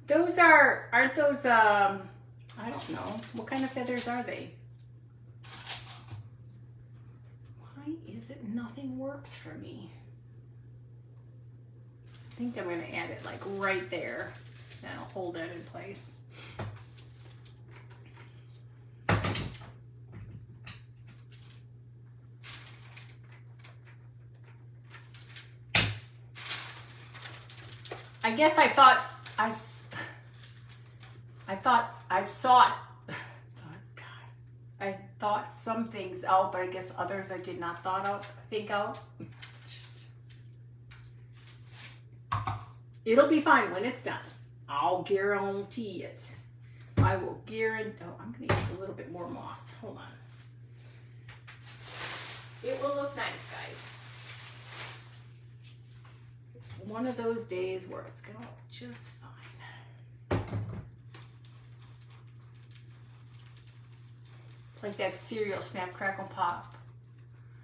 Speaker 1: Those aren't those, I don't know. What kind of feathers are they? Why is it nothing works for me? I think I'm gonna add it like right there. That'll hold that in place. I guess I thought I thought some things out, but I guess others I did not think out. It'll be fine when it's done. I'll guarantee it. I will guarantee. Oh, I'm gonna use a little bit more moss. Hold on. It will look nice, guys. It's one of those days where it's gonna look just fine. It's like that cereal, Snap, Crackle, Pop.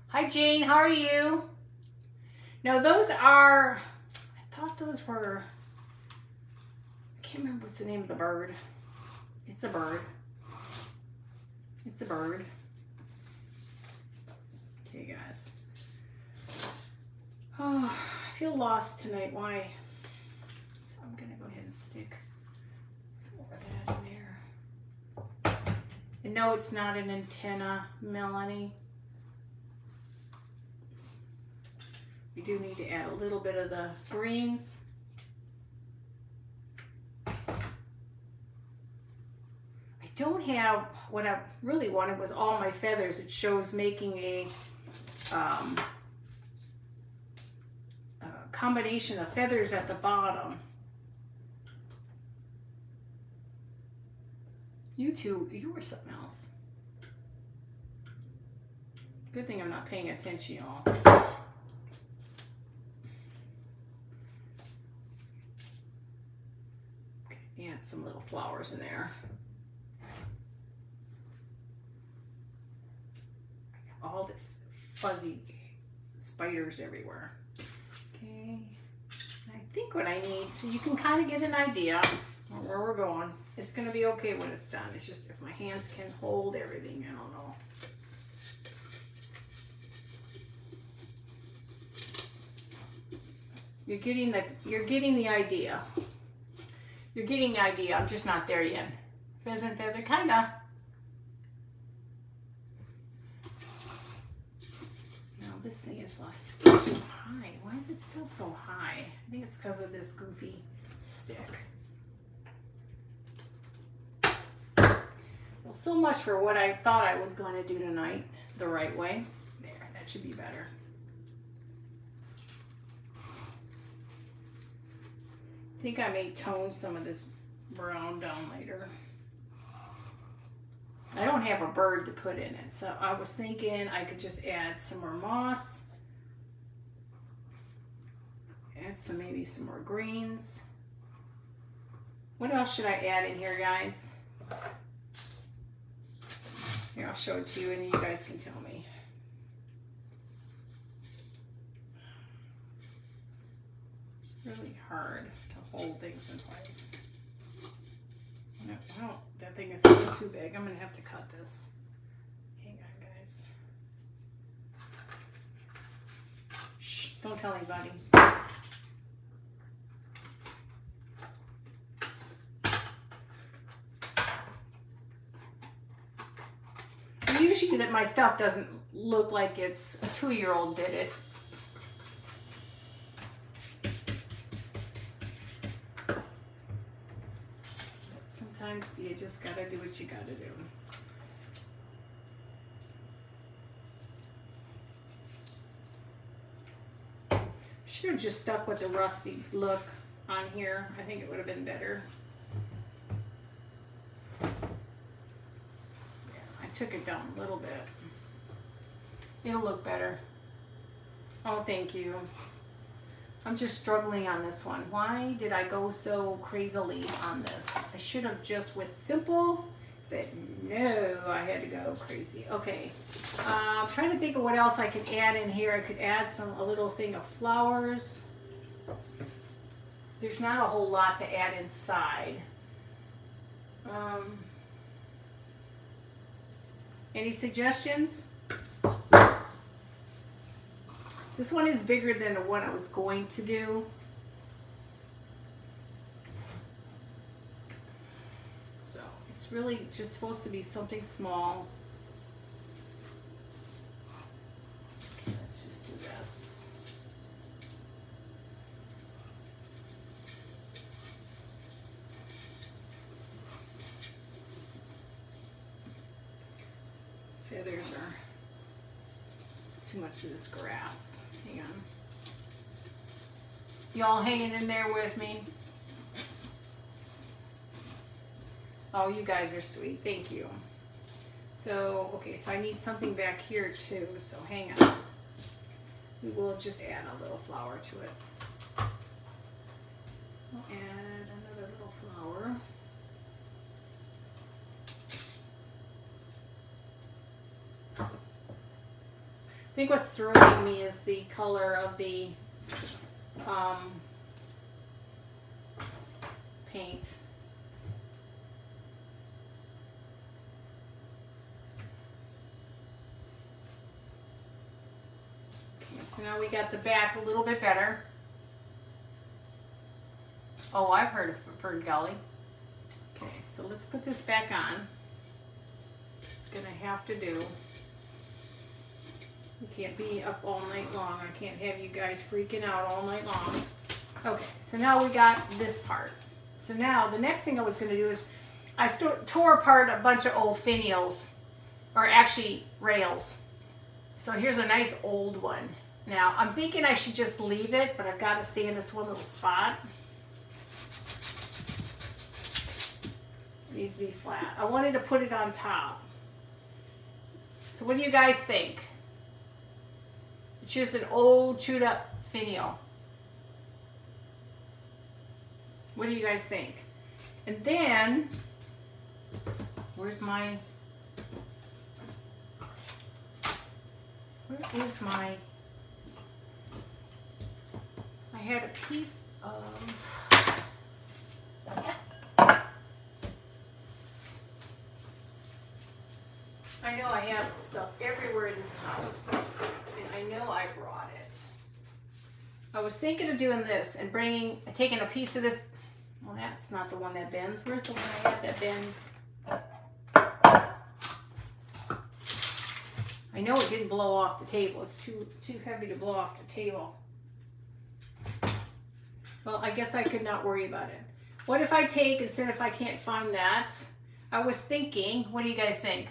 Speaker 1: Hi, Jane. How are you? Now, those are, I thought those were, I can't remember what's the name of the bird. It's a bird. It's a bird. Okay, guys. Oh, I feel lost tonight. Why? So I'm going to go ahead and stick some more of that in there. And no, it's not an antenna, Melanie. We do need to add a little bit of the greens. have, what I really wanted was all my feathers. It shows making a combination of feathers at the bottom. You two, you were something else. Good thing I'm not paying attention, y'all. Okay, add some little flowers in there. I got all this fuzzy spiders everywhere. Okay, I think what I need, so you can kind of get an idea on where we're going. It's going to be okay when it's done. It's just if my hands can hold everything, I don't know. You're getting the idea. You're getting the idea. I'm just not there yet. Pheasant feather, kinda. Now this thing is still so high. Why is it still so high? I think it's because of this goofy stick. Well, so much for what I thought I was going to do tonight the right way. There, that should be better. I think I may tone some of this brown down later. I don't have a bird to put in it, so I was thinking I could just add some more moss. Add some, maybe some more greens. What else should I add in here, guys? Here, I'll show it to you and then you guys can tell me. Really hard to hold things in place. No, that thing is too big. I'm gonna have to cut this. Hang on, guys. Shh, don't tell anybody. Usually that my stuff doesn't look like it's a 2-year-old did it. But sometimes you just gotta do what you gotta do. Should have just stuck with the rusty look on here. I think it would have been better. Took it down a little bit. It'll look better. Oh, thank you. I'm just struggling on this one. Why did I go so crazily on this? I should have just went simple, but no, I had to go crazy. Okay, I'm trying to think of what else I could add in here. I could add a little thing of flowers. There's not a whole lot to add inside. Any suggestions? This one is bigger than the one I was going to do. So it's really just supposed to be something small. Okay, let's just do this. Feathers are too much of this grass. Hang on. Y'all hanging in there with me? Oh, you guys are sweet. Thank you. So, okay, so I need something back here too. So hang on. We will just add a little flower to it. We'll add another little flower. I think what's throwing me is the color of the paint. Okay, so now we got the back a little bit better. Oh, I've heard of Fern Gully. Okay, so let's put this back on. It's gonna have to do. You can't be up all night long. I can't have you guys freaking out all night long. Okay, so now we got this part. So now the next thing I was going to do is I tore apart a bunch of old finials, or actually rails. So here's a nice old one. Now, I'm thinking I should just leave it, but I've got to stay in this one little spot. It needs to be flat. I wanted to put it on top. So what do you guys think? It's just an old chewed up finial. What do you guys think? And then, where is my, I had a piece of, I know I have stuff everywhere in this house, and I know I brought it. I was thinking of doing this and taking a piece of this. Well, that's not the one that bends. Where's the one I have that bends? I know it didn't blow off the table. It's too heavy to blow off the table. Well, I guess I could not worry about it. What if I take, instead if I can't find that, I was thinking, what do you guys think?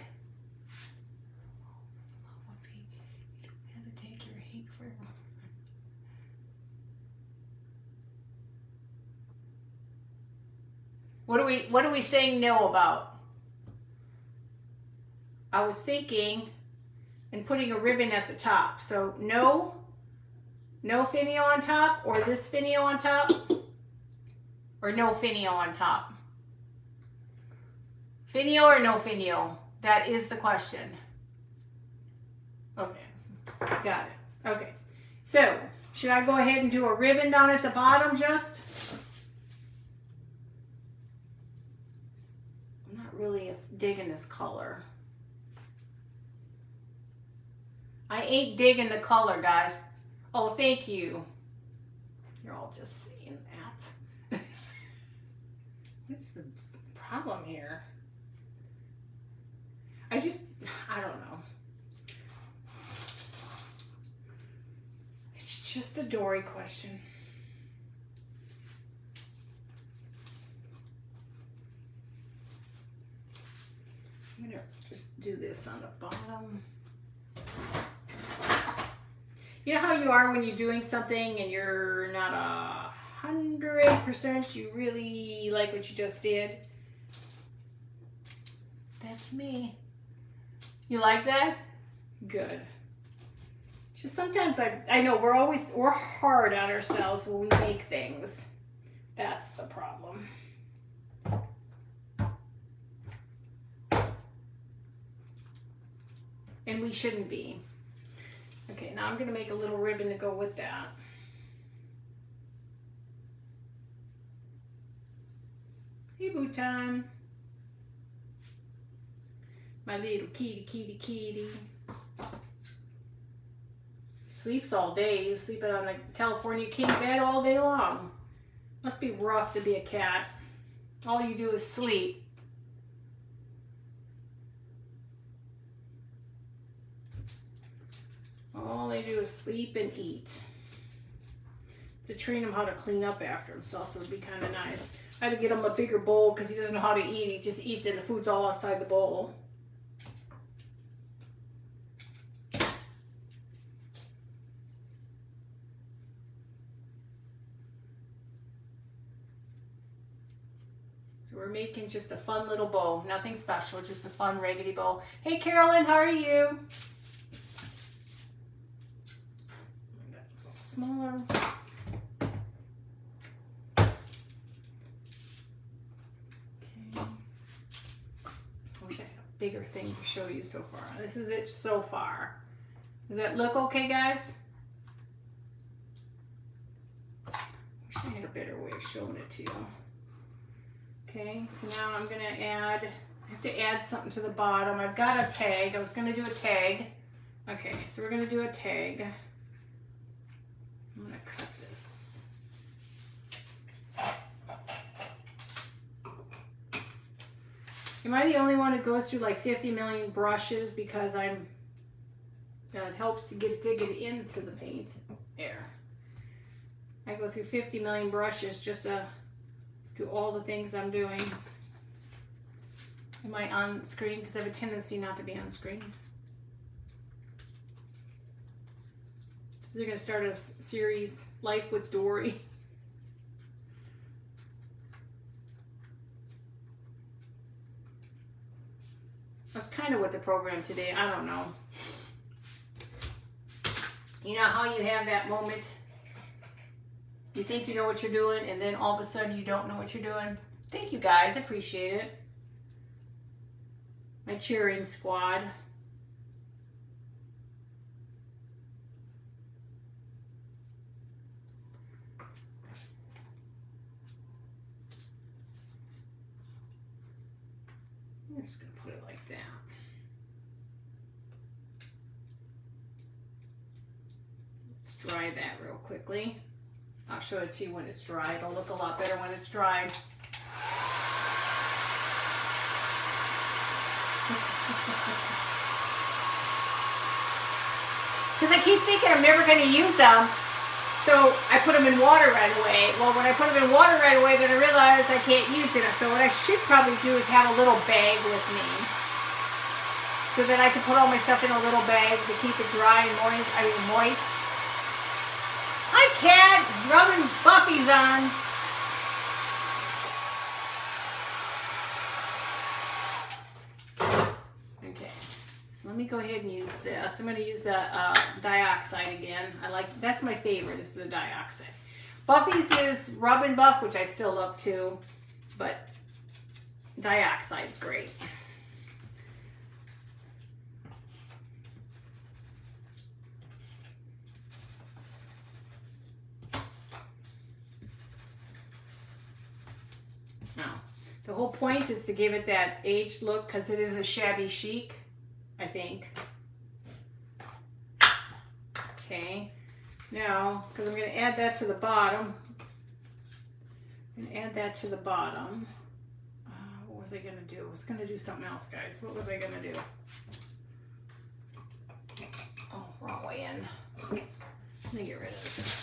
Speaker 1: What are we saying no about? I was thinking and putting a ribbon at the top. So no finial on top, or this finial on top, or no finial on top. Finial or no finial? That is the question. Okay, got it. Okay, so should I go ahead and do a ribbon down at the bottom just? I'm not really digging this color. I ain't digging the color, guys. Oh, thank you. You're all just saying that. What's the problem here? I don't know. It's just a Dory question. I'm gonna just do this on the bottom. You know how you are when you're doing something and you're not 100% you really like what you just did? That's me. You like that? Good. Just sometimes I know we're hard on ourselves when we make things. That's the problem. And we shouldn't be. Okay, now I'm going to make a little ribbon to go with that. Hey, Bhutan. My little kitty. Sleeps all day. He's sleeping on the California king bed all day long. Must be rough to be a cat. All you do is sleep. All they do is sleep and eat. To train him how to clean up after himself, so it would be kind of nice. I had to get him a bigger bowl because he doesn't know how to eat. He just eats and the food's all outside the bowl. So we're making just a fun little bow. Nothing special, just a fun raggedy bow. Hey Carolyn, how are you? Smaller. Okay. I wish I had a bigger thing to show you so far. This is it so far. Does that look okay, guys? I wish I had a better way of showing it to you. Okay, so now I'm gonna I have to add something to the bottom. I've got a tag. I was gonna do a tag. Okay, so we're gonna do a tag. I'm gonna cut this. Am I the only one who goes through like 50 million brushes because it helps to dig it into the paint? There. I go through 50 million brushes just to do all the things I'm doing. Am I on screen? Because I have a tendency not to be on screen. So they're going to start a series, Life with Dory. That's kind of what the program today, I don't know. You know how you have that moment, you think you know what you're doing, and then all of a sudden you don't know what you're doing? Thank you guys, appreciate it. My cheering squad. I'm just going to put it like that. Let's dry that real quickly. I'll show it to you when it's dry. It'll look a lot better when it's dried. Because I keep thinking I'm never going to use them. So I put them in water right away. Well, when I put them in water right away, then I realized I can't use it. So what I should probably do is have a little bag with me, so that I can put all my stuff in a little bag to keep it dry and moist. Hi, Cat. Rubbing Buffy's on. Okay. So let me go ahead and use this. I'm going to use the dioxide again. That's my favorite, is the dioxide. Buffy's is Rub and Buff, which I still love too, but dioxide's great. Now, the whole point is to give it that aged look, because it is a shabby chic, I think. Okay, now, because I'm going to add that to the bottom. I'm going to add that to the bottom. What was I going to do? I was going to do something else, guys. What was I going to do? Oh, wrong way in. Let me get rid of this.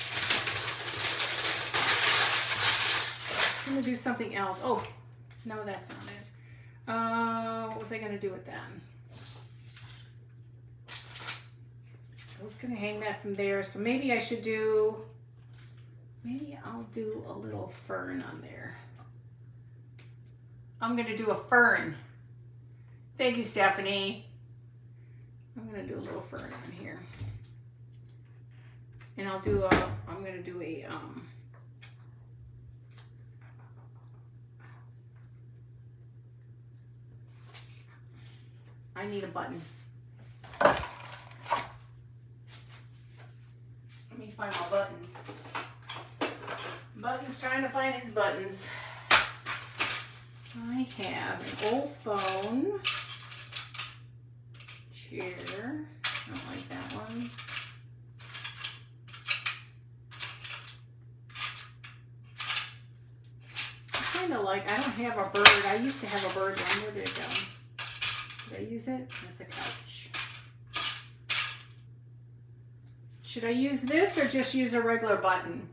Speaker 1: I'm going to do something else. Oh, no, that's not it. What was I going to do with that? I was going to hang that from there, so maybe I should do, maybe I'll do a little fern on there. I'm going to do a fern. Thank you, Stephanie. I'm going to do a little fern on here. And I'll do a, I'm going to do a, I need a button. Let me find my buttons. Button's trying to find his buttons. I have an old phone, chair, I don't like that one. I kind of like, I don't have a bird. I used to have a bird one. Where did it go? Did I use it? That's a couch. Should I use this or just use a regular button?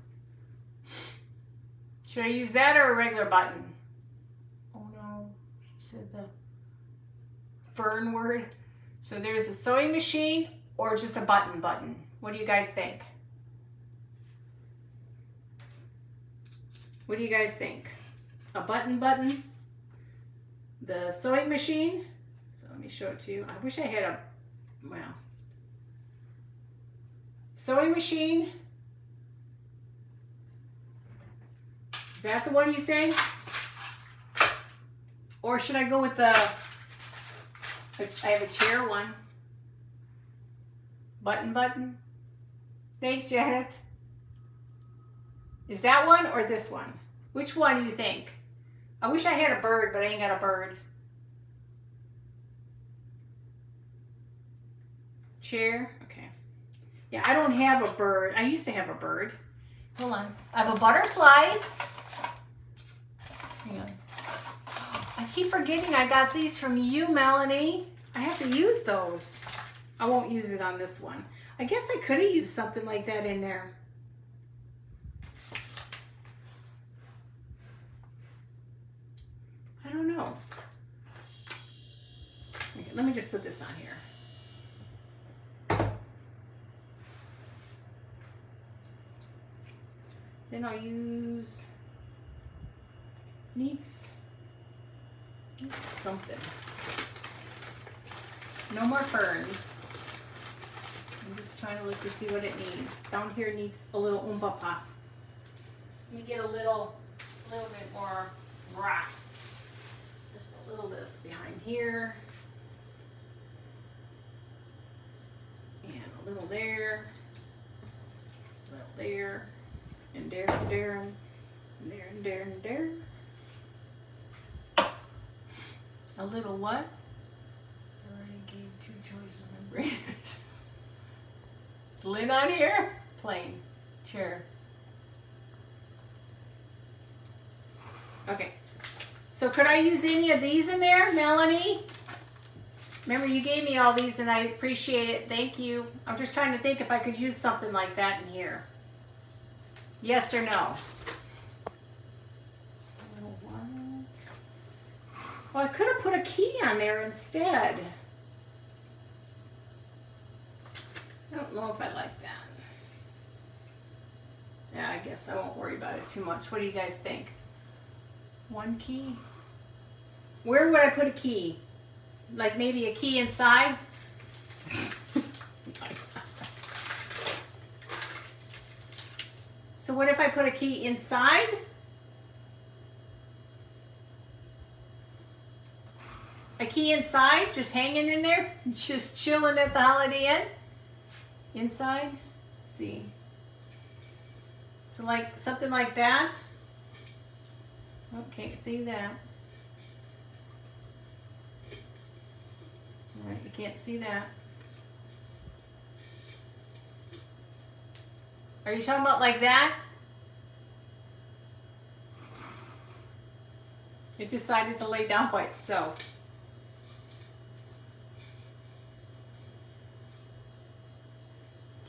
Speaker 1: Should I use that or a regular button? Oh no, she said the fern word. So there's a sewing machine or just a button. What do you guys think? What do you guys think? A button? The sewing machine? So let me show it to you. I wish I had a, well. Sewing machine. Is that the one you say? Or should I go with the, I have a chair one. Button. Thanks, Janet. Is that one or this one? Which one do you think? I wish I had a bird, but I ain't got a bird. Chair, okay. Yeah, I don't have a bird. I used to have a bird. Hold on. I have a butterfly. Hang on. I keep forgetting I got these from you, Melanie. I have to use those. I won't use it on this one. I guess I could have used something like that in there. I don't know. let me just put this on here. Then I'll use, needs something. No more ferns. I'm just trying to look to see what it needs. Down here needs a little umpapa. Let me get a little bit more grass. Just a little this behind here. And a little there. A little there. And there and there and there and there and there. A little what? I already gave two choices. Remember it. Is lid on here? Plain. Chair. Okay. So could I use any of these in there, Melanie? Remember you gave me all these and I appreciate it. Thank you. I'm just trying to think if I could use something like that in here. Yes or no? Well, I could have put a key on there instead. I don't know if I like that. Yeah, I guess I won't worry about it too much. What do you guys think? One key? Where would I put a key? Like maybe a key inside? So what if I put a key inside? A key inside, just hanging in there, just chilling at the Holiday Inn. Inside, let's see. So like something like that. Oh, can't see that. All right, you can't see that. Are you talking about like that? It decided to lay down by itself.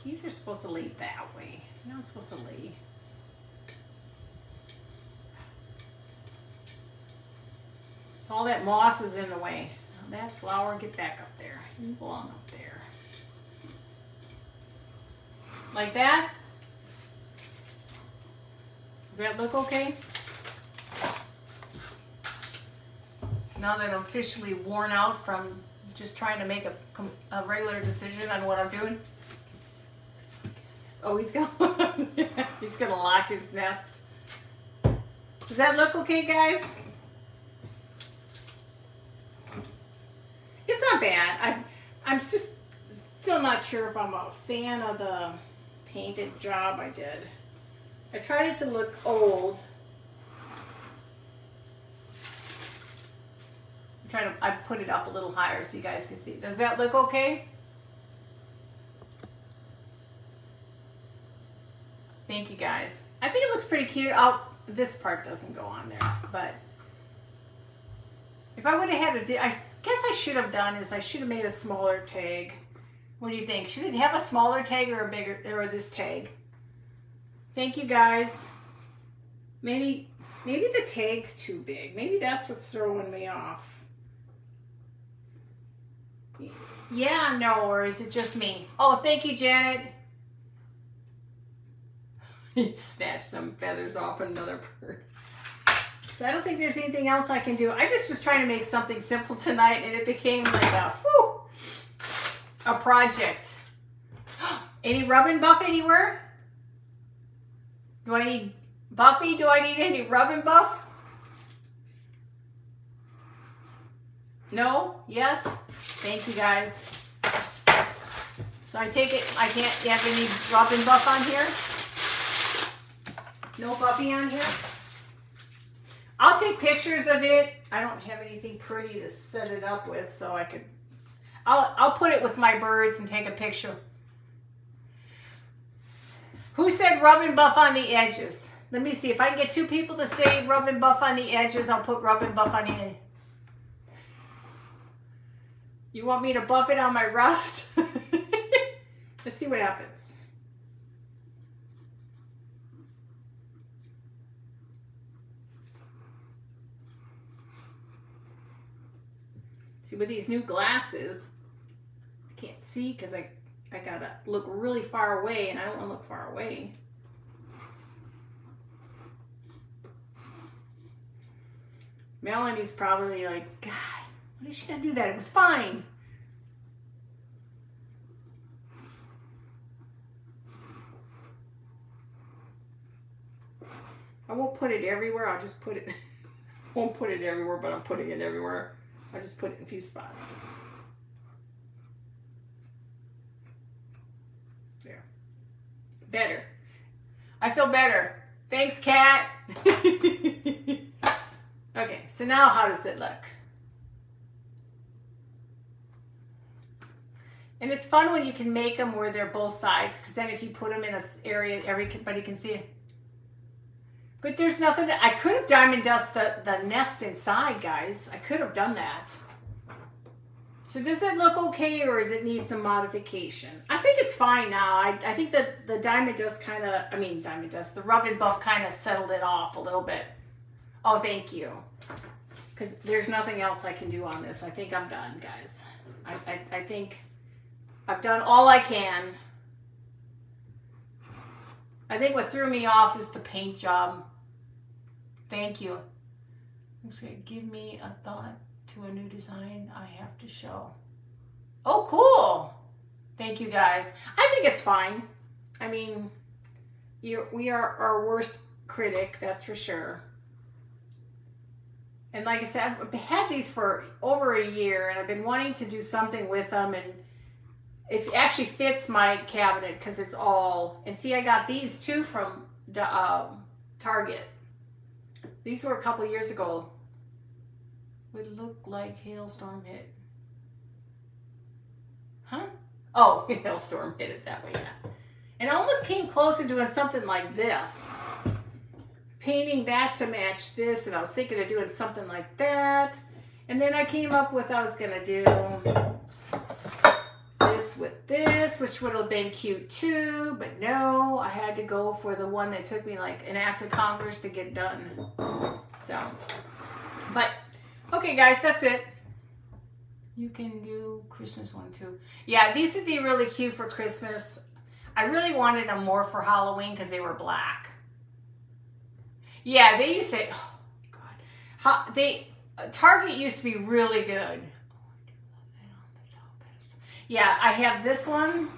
Speaker 1: Keys are supposed to lay that way. You're not supposed to lay. So all that moss is in the way. Now that flower, get back up there. You belong up there. Like that? Does that look okay? Now that I'm officially worn out from just trying to make a regular decision on what I'm doing. Oh, he's gonna lock his nest. Does that look okay, guys? It's not bad. I'm just still not sure if I'm a fan of the painted job I did. I tried it to look old. I put it up a little higher so you guys can see. Does that look okay? Thank you guys. I think it looks pretty cute. This part doesn't go on there, but if I would have had I guess I should have done is I should have made a smaller tag. What do you think? Should it have a smaller tag or a bigger, or this tag? Thank you guys. Maybe the tag's too big. Maybe that's what's throwing me off. Yeah, no, or is it just me? Oh, thank you, Janet. He snatched some feathers off another bird. So I don't think there's anything else I can do. I just was trying to make something simple tonight, and it became like a project. Any rub and buff anywhere? Do I need Buffy? Do I need any rub and buff? No? Yes? Thank you guys. So I take it I can't have any rub and buff on here? No Buffy on here? I'll take pictures of it. I don't have anything pretty to set it up with, so I could I'll put it with my birds and take a picture. Who said rub and buff on the edges? Let me see. If I can get two people to say rub and buff on the edges, I'll put rub and buff on the end. You want me to buff it on my rust? Let's see what happens. See, with these new glasses, I can't see because I gotta look really far away, and I don't want to look far away. Melanie's probably like, God, why did she not do that? It was fine. I won't put it everywhere. I'll just put it, won't put it everywhere, but I'm putting it everywhere. I'll just put it in a few spots. There. Better. I feel better. Thanks, Kat. Okay, so now how does it look? And it's fun when you can make them where they're both sides, because then if you put them in an area, everybody can see it. But there's nothing that, I could have diamond dust the nest inside, guys. I could have done that. So does it look okay, or does it need some modification? I think it's fine now. I think that the diamond dust kind of, the rub and buff kind of settled it off a little bit. Oh, thank you. Because there's nothing else I can do on this. I think I'm done, guys. I think I've done all I can. I think what threw me off is the paint job. Thank you. Looks like give me a thought to a new design I have to show. Oh, cool. Thank you, guys. I think it's fine. I mean, we are our worst critic, that's for sure. And like I said, I've had these for over a year, and I've been wanting to do something with them, and it actually fits my cabinet because it's all, and see, I got these too from Target. These were a couple years ago. Would look like hailstorm hit. Huh? Oh, hailstorm hit it that way, yeah. And I almost came close to doing something like this. Painting that to match this, and I was thinking of doing something like that. And then I came up with, I was gonna do this with this, which would have been cute too, but no, I had to go for the one that took me like an act of Congress to get done. So, but, okay guys, that's it. You can do Christmas one too. Yeah, these would be really cute for Christmas. I really wanted them more for Halloween because they were black. Yeah, they used to, oh God. Target used to be really good. Yeah, I have this one.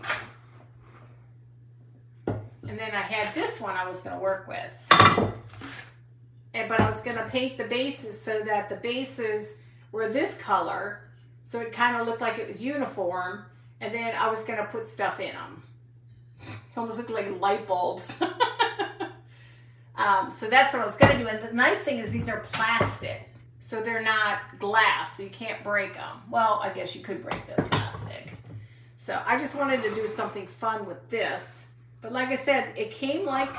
Speaker 1: And then I had this one I was going to work with. But I was going to paint the bases so that the bases were this color. So it kind of looked like it was uniform. And then I was going to put stuff in them. It almost looked like light bulbs. So that's what I was going to do. And the nice thing is these are plastic. So they're not glass. So you can't break them. Well, I guess you could break the plastic. So I just wanted to do something fun with this. But like I said, it came like...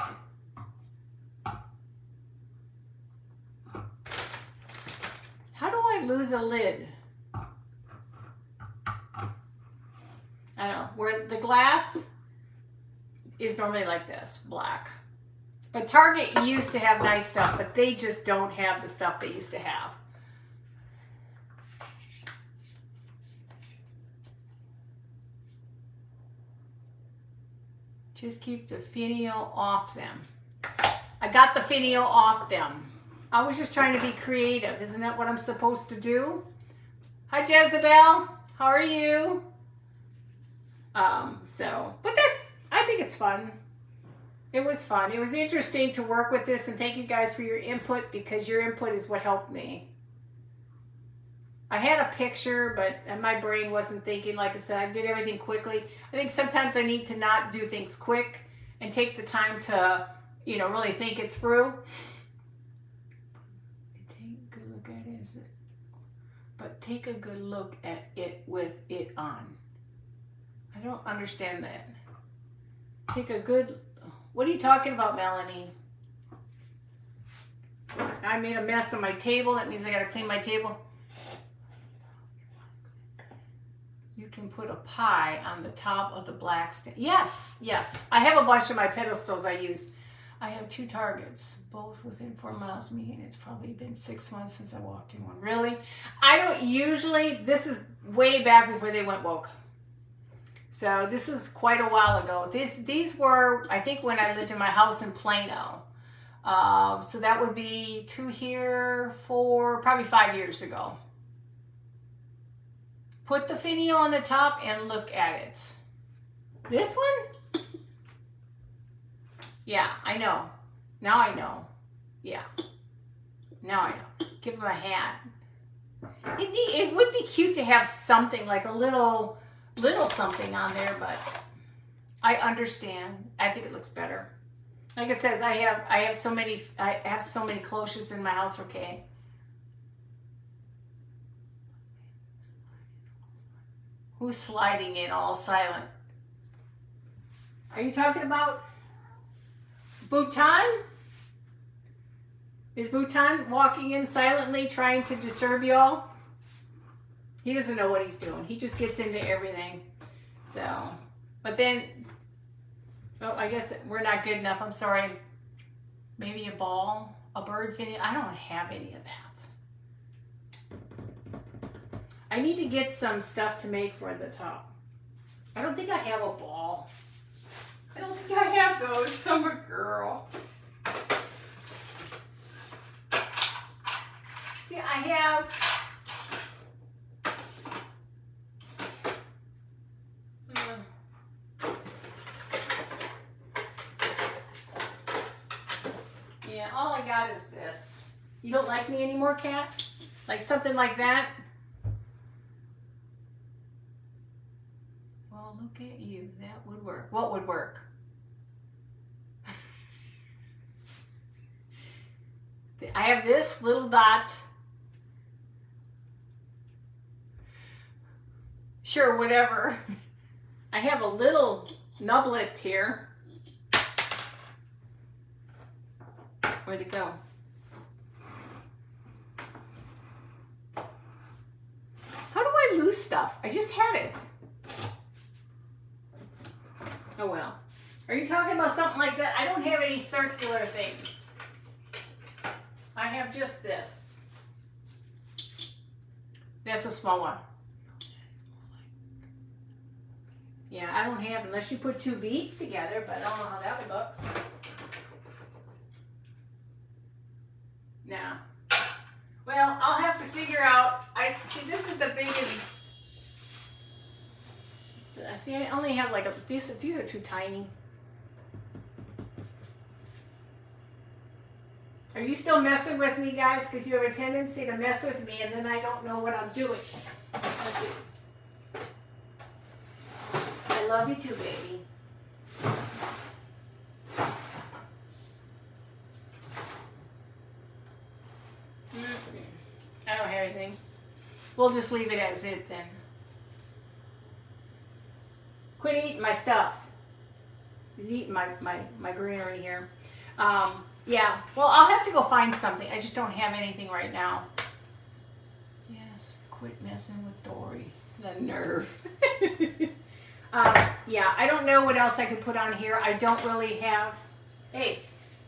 Speaker 1: How do I lose a lid? I don't know. Where the glass is normally like this, black. But Target used to have nice stuff, but they just don't have the stuff they used to have. Just keep the finial off them. I got the finial off them. I was just trying to be creative. Isn't that what I'm supposed to do? Hi, Jezebel. How are you? But I think it's fun. It was fun. It was interesting to work with this, and thank you guys for your input, because your input is what helped me. I had a picture, but my brain wasn't thinking. Like I said, I did everything quickly. I think sometimes I need to not do things quick and take the time to, really think it through. Take a good look at it, but take a good look at it with it on. I don't understand that. Take a good... What are you talking about, Melanie? I made a mess on my table. That means I got to clean my table. You can put a pie on the top of the black stand. Yes, yes. I have a bunch of my pedestals I use. I have 2 targets, both within 4 miles of me, and it's probably been 6 months since I walked in one. Really? I don't usually, this is way back before they went woke. So this is quite a while ago. These were, I think, when I lived in my house in Plano. So that would be 2 here, 4, probably 5 years ago. Put the finial on the top and look at it. This one? Yeah, I know. Now I know. Yeah. Now I know. Give him a hat. It would be cute to have something like a little something on there, but I understand. I think it looks better. Like it says, I have so many cloches in my house. Okay. Who's sliding in all silent? Are you talking about Bhutan? Is Bhutan walking in silently trying to disturb y'all? He doesn't know what he's doing. He just gets into everything. So, but then, oh, I guess we're not good enough. I'm sorry. Maybe a ball, a bird finial. I don't have any of that. I need to get some stuff to make for the top. I don't think I have a ball. I don't think I have those. I'm a girl. See, I have... Yeah, all I got is this. You don't like me anymore, Kat? Like something like that? Well, look at you. That would work. What would work? I have this little dot. Sure, whatever. I have a little nublet here. Where'd it go? How do I lose stuff? I just had it. Oh well. Are you talking about something like that? I don't have any circular things. I have just this. That's a small one. Yeah, I don't have, unless you put 2 beads together, but I don't know how that would look. No. Well, I'll have to figure out. See, this is the biggest. See, I only have like these are too tiny. Are you still messing with me, guys? Because you have a tendency to mess with me, and then I don't know what I'm doing. Let's see. I love you too, baby. I don't have anything. We'll just leave it as it then. Quit eating my stuff. He's eating my greenery here. Yeah, well, I'll have to go find something. I just don't have anything right now. Yes, quit messing with Dory. The nerve. Yeah, I don't know what else I could put on here. I don't really have... Hey,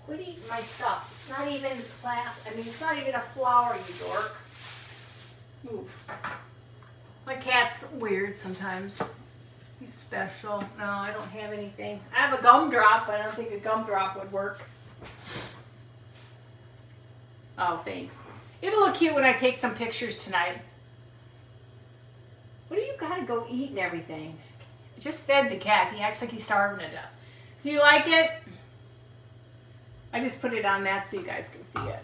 Speaker 1: quit eating my stuff. It's not even class. I mean, it's not even a flower, you dork. Oof. My cat's weird sometimes. He's special. No, I don't have anything. I have a gumdrop, but I don't think a gumdrop would work. Oh, thanks. It'll look cute when I take some pictures tonight. What do you gotta go eat and everything? I just fed the cat. He acts like he's starving to death. So you like it? I just put it on that so you guys can see it.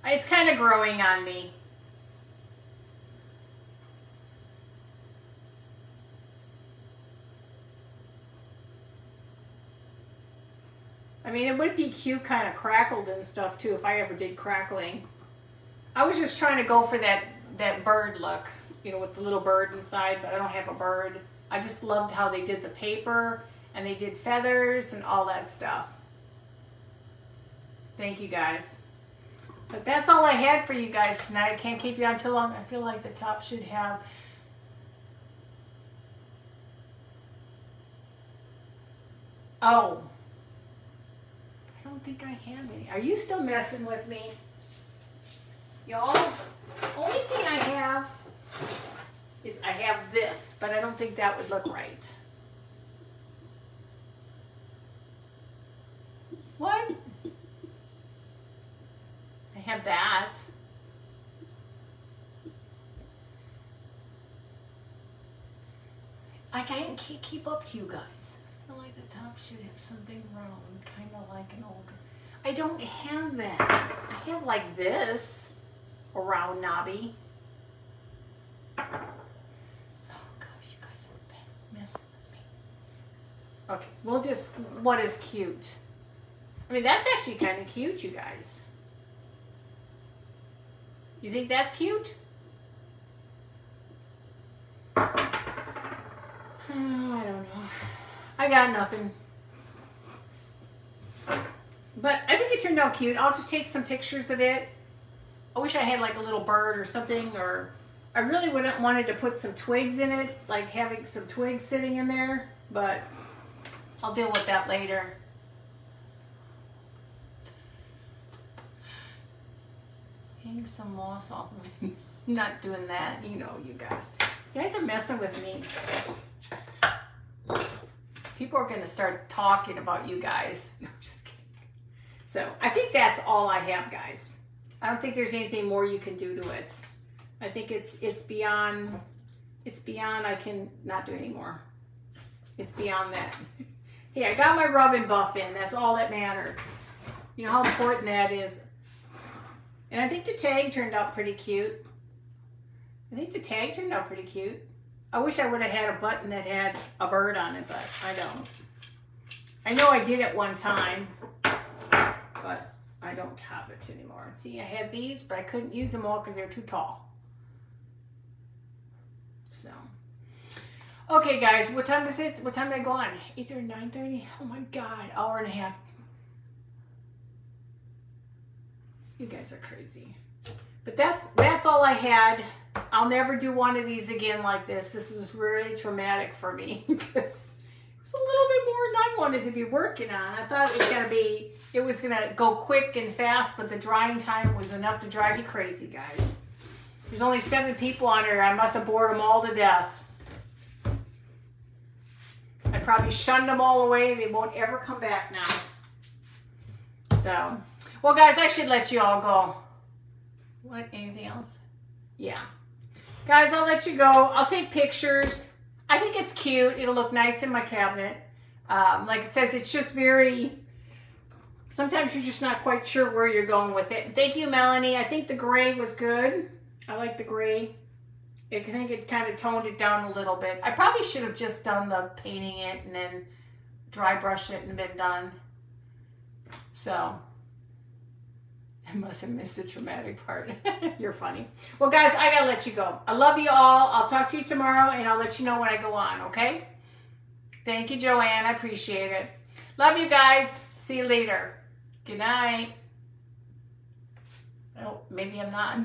Speaker 1: It's kind of growing on me. I mean, it would be cute kind of crackled and stuff too if I ever did crackling. I was just trying to go for that bird look, you know, with the little bird inside, but I don't have a bird. I just loved how they did the paper and they did feathers and all that stuff. Thank you guys. But that's all I had for you guys tonight. I can't keep you on too long. I feel like the top should have... Oh. don't think I have any. Are you still messing with me? Y'all, only thing I have is I have this, but I don't think that would look right. What? I have that. I can't keep up to you guys. I feel like the top should have something round, kind of like an older. I don't have that. I have like this, a round knobby. Oh gosh, you guys are messing with me. Okay, we'll just, what is cute? I mean, that's actually kind of cute, you guys. You think that's cute? Oh, I don't know. I got nothing. But I think it turned out cute. I'll just take some pictures of it. I wish I had like a little bird or something, or I really wouldn't wanted to put some twigs in it, like having some twigs sitting in there, but I'll deal with that later. Hang some moss off of me. I'm not doing that, you know, you guys. You guys are messing with me. People are going to start talking about you guys. No, I'm just kidding. So I think that's all I have, guys. I don't think there's anything more you can do to it. I think it's beyond I can not do anymore. It's beyond that. Hey, I got my rub and buff in. That's all that mattered. You know how important that is. And I think the tag turned out pretty cute. I wish I would have had a button that had a bird on it, but I don't. I know I did it one time, but I don't have it anymore. See, I had these, but I couldn't use them all because they're too tall. So, okay, guys, what time is it? What time did I go on? 8:30, 9:30? Oh my God, hour and a half. You guys are crazy. But that's all I had. I'll never do one of these again like this. This was really traumatic for me because it was a little bit more than I wanted to be working on. I thought it was gonna go quick and fast, but the drying time was enough to drive you crazy, guys. There's only 7 people on here. I must have bored them all to death. I probably shunned them all away. They won't ever come back now. So, well, guys, I should let you all go. What? Anything else? Yeah. Guys, I'll let you go. I'll take pictures. I think it's cute. It'll look nice in my cabinet. Like it says, it's just very... Sometimes you're just not quite sure where you're going with it. Thank you, Melanie. I think the gray was good. I like the gray. I think it kind of toned it down a little bit. I probably should have just done the painting it and then dry brush it and been done. So... I must have missed the traumatic part. You're funny. Well, guys, I gotta let you go. I love you all. I'll talk to you tomorrow, and I'll let you know when I go on, okay? Thank you, Joanne. I appreciate it. Love you guys. See you later. Good night. Oh, maybe I'm not.